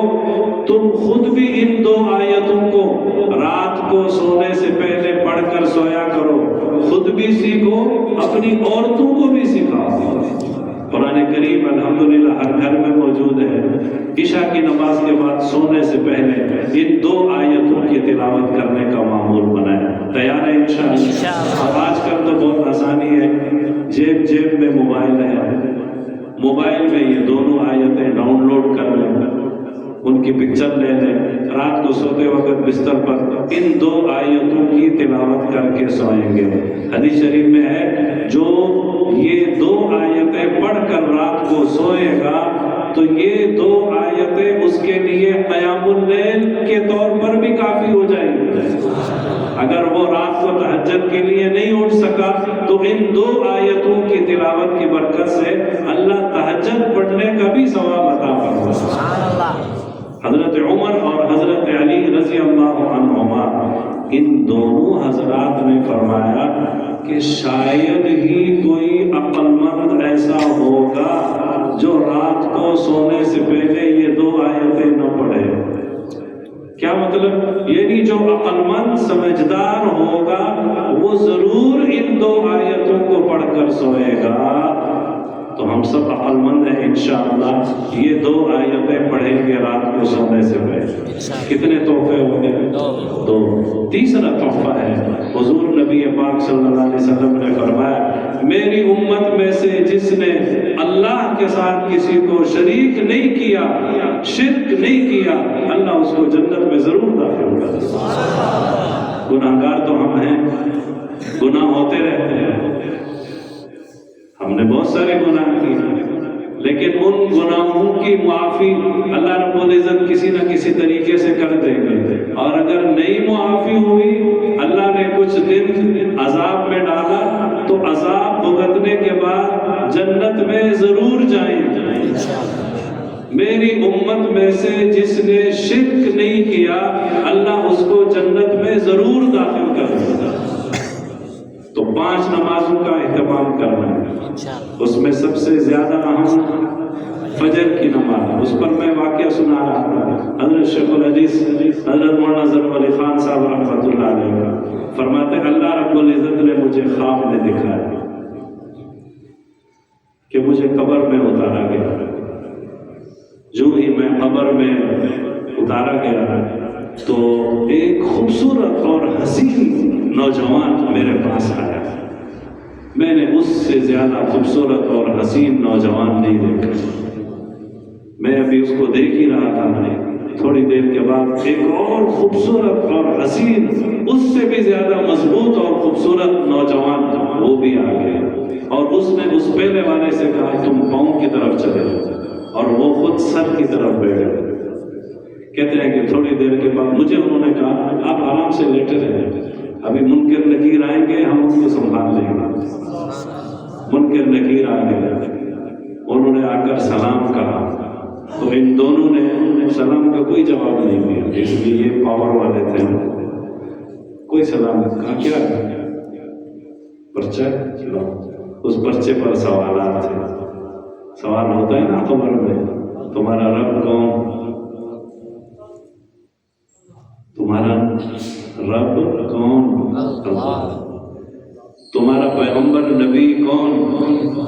تم خود بھی ان 2 آیتوں کو رات کو سونے سے پہلے پڑھ کر سویا کرو، خود بھی سیکھو، اپنی عورتوں کو بھی سکھاؤ۔ قرآن کریم الحمدللہ ہر گھر میں موجود ہے۔ عشاء کی نماز کے بعد سونے سے پہلے ان 2 آیتوں کی تلاوت کرنے کا معمول بنایا۔ تیار ہے انشاءاللہ؟ اور آج کل تو بہت آسانی ہے، جیب میں موبائل ہے، موبائل میں یہ دونوں آیتیں ڈاؤن لوڈ کر لیں، ان کی پکچر لے لیں، رات کو سوتے وقت بستر پر ان 2 آیتوں کی تلاوت کر کے سوئیں گے۔ حدیث شریف میں ہے جو یہ 2 آیتیں پڑھ کر رات کو سوئے گا تو یہ 2 آیتیں اس کے لیے قیام اللیل کے طور پر بھی کافی ہو جائیں گی۔ اگر وہ رات کو تہجد کے لیے نہیں اٹھ سکا تو ان 2 آیتوں کی تلاوت کی برکت سے اللہ تہجد پڑھنے کا بھی ثواب عطا فرمائے۔ حضرت عمر اور حضرت علی رضی اللہ عنہما ان دونوں حضرات نے فرمایا کہ شاید ہی کوئی عقل مند ایسا ہوگا جو رات کو سونے سے پہلے یہ 2 آیتیں نہ پڑھے۔ کیا مطلب؟ یعنی جو عقل مند سمجھدار ہوگا وہ ضرور ان 2 آیتوں کو پڑھ کر سوئے گا۔ تو ہم سب عقل مند ہیں انشاءاللہ یہ 2 آیتیں پڑھیں گے رات کو سونے سے پہلے. کتنے تحفے ہوں گے؟ 2. تیسرا تحفہ ہے حضور نبی پاک صلی اللہ علیہ وسلم نے فرمایا میری امت میں سے جس نے اللہ کے ساتھ کسی کو شریک نہیں کیا، شرک نہیں کیا، اللہ اس کو جنت میں ضرور داخل کرے. گناہگار تو ہم ہیں، گناہ ہوتے رہتے ہیں، ہم نے بہت سارے گناہ کیے، لیکن ان گناہوں کی معافی اللہ رب العزت کسی نہ کسی طریقے سے کر دے گا. اور اگر نہیں معافی ہوئی، اللہ نے کچھ دن عذاب میں ڈالا تو عذاب بھگتنے کے بعد جنت میں ضرور جائیں گے. میری امت میں سے جس نے شرک نہیں کیا اللہ اس کو جنت میں ضرور داخل کر دے گا. تو 5 نمازوں کا اہتمام کرنا ہے، اس میں سب سے زیادہ اہم فجر کی نماز. اس پر میں واقعہ سنا رہا تھا. حضرت شیخ الحدیث حضرت مولانا ظفر علی خان صاحب رحمۃ اللہ علیہ فرماتے ہیں اللہ رب العزت نے مجھے خواب میں دکھایا کہ مجھے قبر میں اتارا گیا. جو ہی میں قبر میں اتارا گیا تو ایک خوبصورت اور حسین نوجوان میرے پاس آیا. میں نے اس سے زیادہ خوبصورت اور حسین نوجوان نہیں دیکھا. میں ابھی اس کو دیکھ ہی رہا تھا، تھوڑی دیر کے بعد ایک اور خوبصورت اور حسین، اس سے بھی زیادہ مضبوط اور خوبصورت نوجوان وہ بھی آ گئے. اور اس نے اس پہلے والے سے کہا تم پاؤں کی طرف چلے جاؤ، اور وہ خود سر کی طرف بیٹھے. کہتے ہیں کہ تھوڑی دیر کے بعد مجھے انہوں نے کہا آپ آرام سے لیٹے رہیں، ابھی منکر نکیر آئیں گے ہم ان کو سنبھال لیں گے. منکر نکیر آ گئے، انہوں نے آ کر سلام کہا تو ان دونوں نے سلام کا کوئی جواب نہیں دیا، اس لیے یہ پاور والے تھے. کوئی سلام کہا کیا پرچہ، اس پرچے پر سوالات تھے. سوال ہوتا ہے نا قبر میں، تمہارا رب کون، تمہارا رب کون، اللہ. تمہارا پیغمبر نبی کون،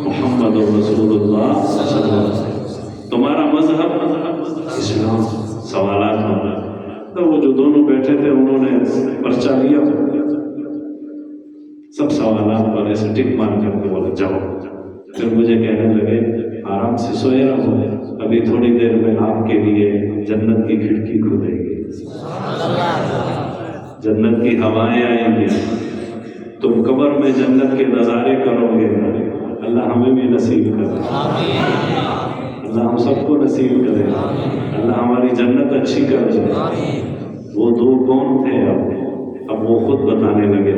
محمد رسول اللہ صلی اللہ علیہ وسلم. تمہارا مذہب اسلام. سوالات ہونا. تو وہ جو دونوں بیٹھے تھے انہوں نے پرچہ لیا، سب سوالات پر ایسے ٹک مار کر کے بولے جاؤ. پھر مجھے کہنے لگے آرام سے سوئے رہو، ابھی تھوڑی دیر میں آپ کے لیے جنت کی کھڑکی کھلے گی، جنت کی ہوائیں آئیں گی، تم قبر میں جنت کے نظارے کرو گے. اللہ ہمیں بھی نصیب کرے، اللہ ہم سب کو نصیب کرے، اللہ ہماری جنت اچھی کر دے. وہ 2 کون تھے اب وہ خود بتانے لگے.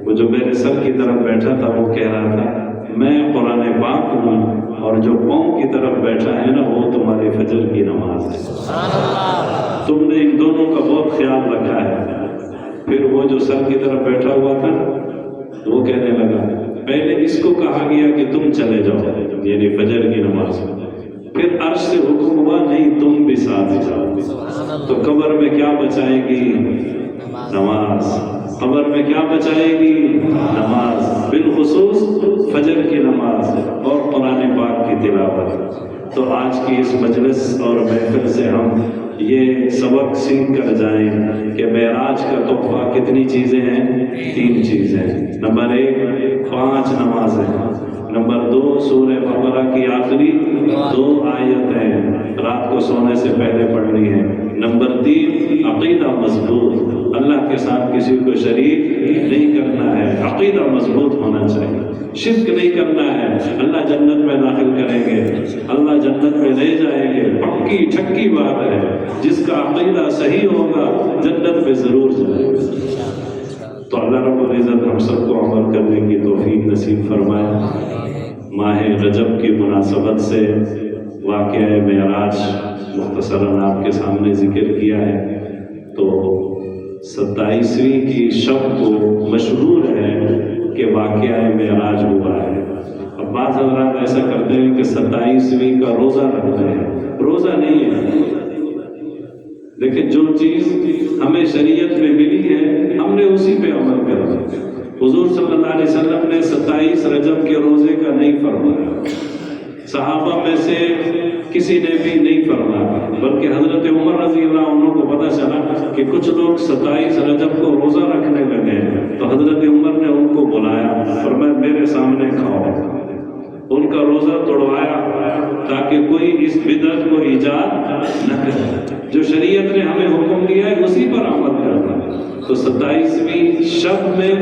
وہ جو میرے سر کی طرف بیٹھا تھا وہ کہہ رہا تھا میں قرآن پاک ہوں، اور جو پاؤں کی طرف بیٹھا ہے نا وہ تمہاری فجر کی نماز ہے. تم نے ان دونوں کا بہت خیال رکھا ہے. پھر وہ جو سر کی طرف بیٹھا ہوا تھا وہ کہنے لگا پہلے اس کو کہا گیا کہ تم چلے جاؤ، یعنی فجر کی نماز. پھر عرش سے حکم ہوا نہیں تم بھی ساتھ جاؤ. تو قبر میں کیا بچائے گی؟ نماز. قبر میں کیا بچائے گی؟ نماز، بالخصوص فجر کی نماز اور قرآن پاک کی تلاوت. تو آج کی اس مجلس اور محفل سے ہم یہ سبق سیکھ کر جائیں کہ معراج کا تحفہ کتنی چیزیں ہیں؟ 3 چیزیں. نمبر 1 5 نمازیں، نمبر 2 سورہ بقرہ کی آخری 2 آیتیں رات کو سونے سے پہلے پڑھنی ہے. نمبر 3 عقیدہ مضبوط، اللہ کے ساتھ کسی کو شریک نہیں کرنا ہے، عقیدہ مضبوط ہونا چاہیے. شرک نہیں کرنا ہے، اللہ جنت میں داخل کریں گے، اللہ جنت میں لے جائیں گے، پکی ٹھکی بات ہے. جس کا عقیدہ صحیح ہوگا جنت میں ضرور جائے گا. تو اللہ رب العزت ہم سب کو عمل کرنے کی توفیق نصیب فرمائے. ماہ رجب کی مناسبت سے واقعہ معراج مختصراً آپ کے سامنے ذکر کیا ہے. تو 27ویں کی شب کو مشہور ہے کہ واقعہ معراج ہوا ہے. اب بعض حضرات ایسا کرتے ہیں کہ 27ویں کا روزہ رکھتے ہیں، روزہ نہیں ہے. لیکن جو چیز ہمیں شریعت میں ملی ہے ہم نے اسی پہ عمل کرنا. حضور صلی اللہ علیہ وسلم نے 27 رجب کے روزے کا نہیں فرمایا، صحابہ میں سے کسی نے بھی نہیں فرمایا، بلکہ حضرت عمر رضی اللہ عنہ کو پتہ چلا کہ کچھ لوگ 27 رجب کو روزہ رکھنے لگے، تو حضرت عمر نے ان کو بلایا، فرمایا میرے سامنے کھاؤ، ان کا روزہ توڑوایا تاکہ کوئی اس بدعت کو ایجاد نہ کرے، جو شریعت نے ہمیں حکم دیا ہے اسی پر عمل کرنا ہے۔ تو 27ویں شب میں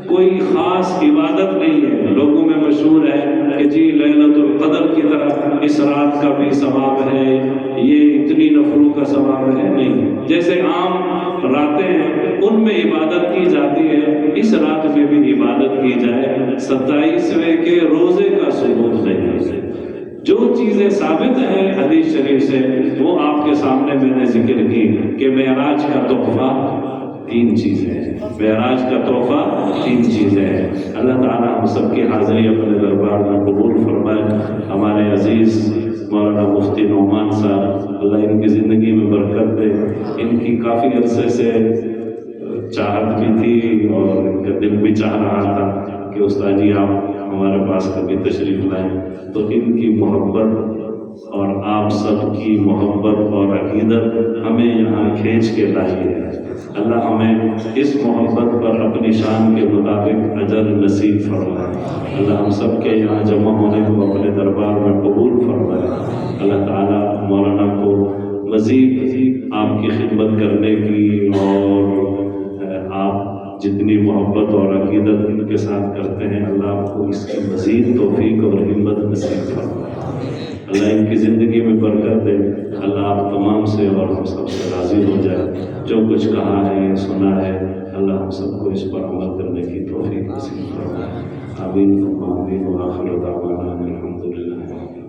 کوئی خاص عبادت نہیں ہے، لوگوں میں مشہور ہے کہ جی لیلۃ القدر کی طرح اس رات کا بھی ثواب ہے، یہ اتنی نفلوں کا ثواب ہے، نہیں، جیسے عام راتیں ہیں ان میں عبادت کی جاتی ہے، اس رات میں بھی عبادت کی جائے، 27ویں کے روزے کا ثبوت نہیں ہے۔ جو چیزیں ثابت ہیں حدیث شریف سے وہ آپ کے سامنے میں نے ذکر کی کہ معراج کا تحفہ 3 چیزیں ہیں، معراج کا تحفہ 3 چیزیں ہیں۔ اللہ تعالیٰ ہم سب کی حاضری اپنے دربار میں قبول فرمائے۔ ہمارے عزیز مولانا مفتی نعمان صاحب، اللہ ان کی زندگی میں برکت دے، ان کی کافی عرصے سے چاہت بھی تھی اور ان کا دل بھی چاہ رہا تھا کہ استاد جی آپ ہمارے پاس کبھی تشریف لائیں، تو ان کی محبت اور آپ سب کی محبت اور عقیدت ہمیں یہاں کھینچ کے لائی ہے۔ اللہ ہمیں اس محبت پر اپنی شان کے مطابق اجر نصیب فرمائے۔ اللہ ہم سب کے یہاں جمع ہونے کو اپنے دربار میں قبول فرمائے۔ اللہ تعالیٰ مولانا کو مزید آپ کی خدمت کرنے کی اور آپ جتنی محبت اور عقیدت ان کے ساتھ کرتے ہیں، اللہ آپ کو اس کی مزید توفیق اور ہمت نصیب فرمائے۔ اللہ ان کی زندگی میں برکت دے، اللہ آپ تمام سے اور ہم سب سے راضی ہو جائے۔ جو کچھ کہا ہے سنا ہے، اللہ ہم سب کو اس پر عمل کرنے کی توفیق نصیب فرمائے۔ آمین آمین، وآخر دعوانا الحمدللہ۔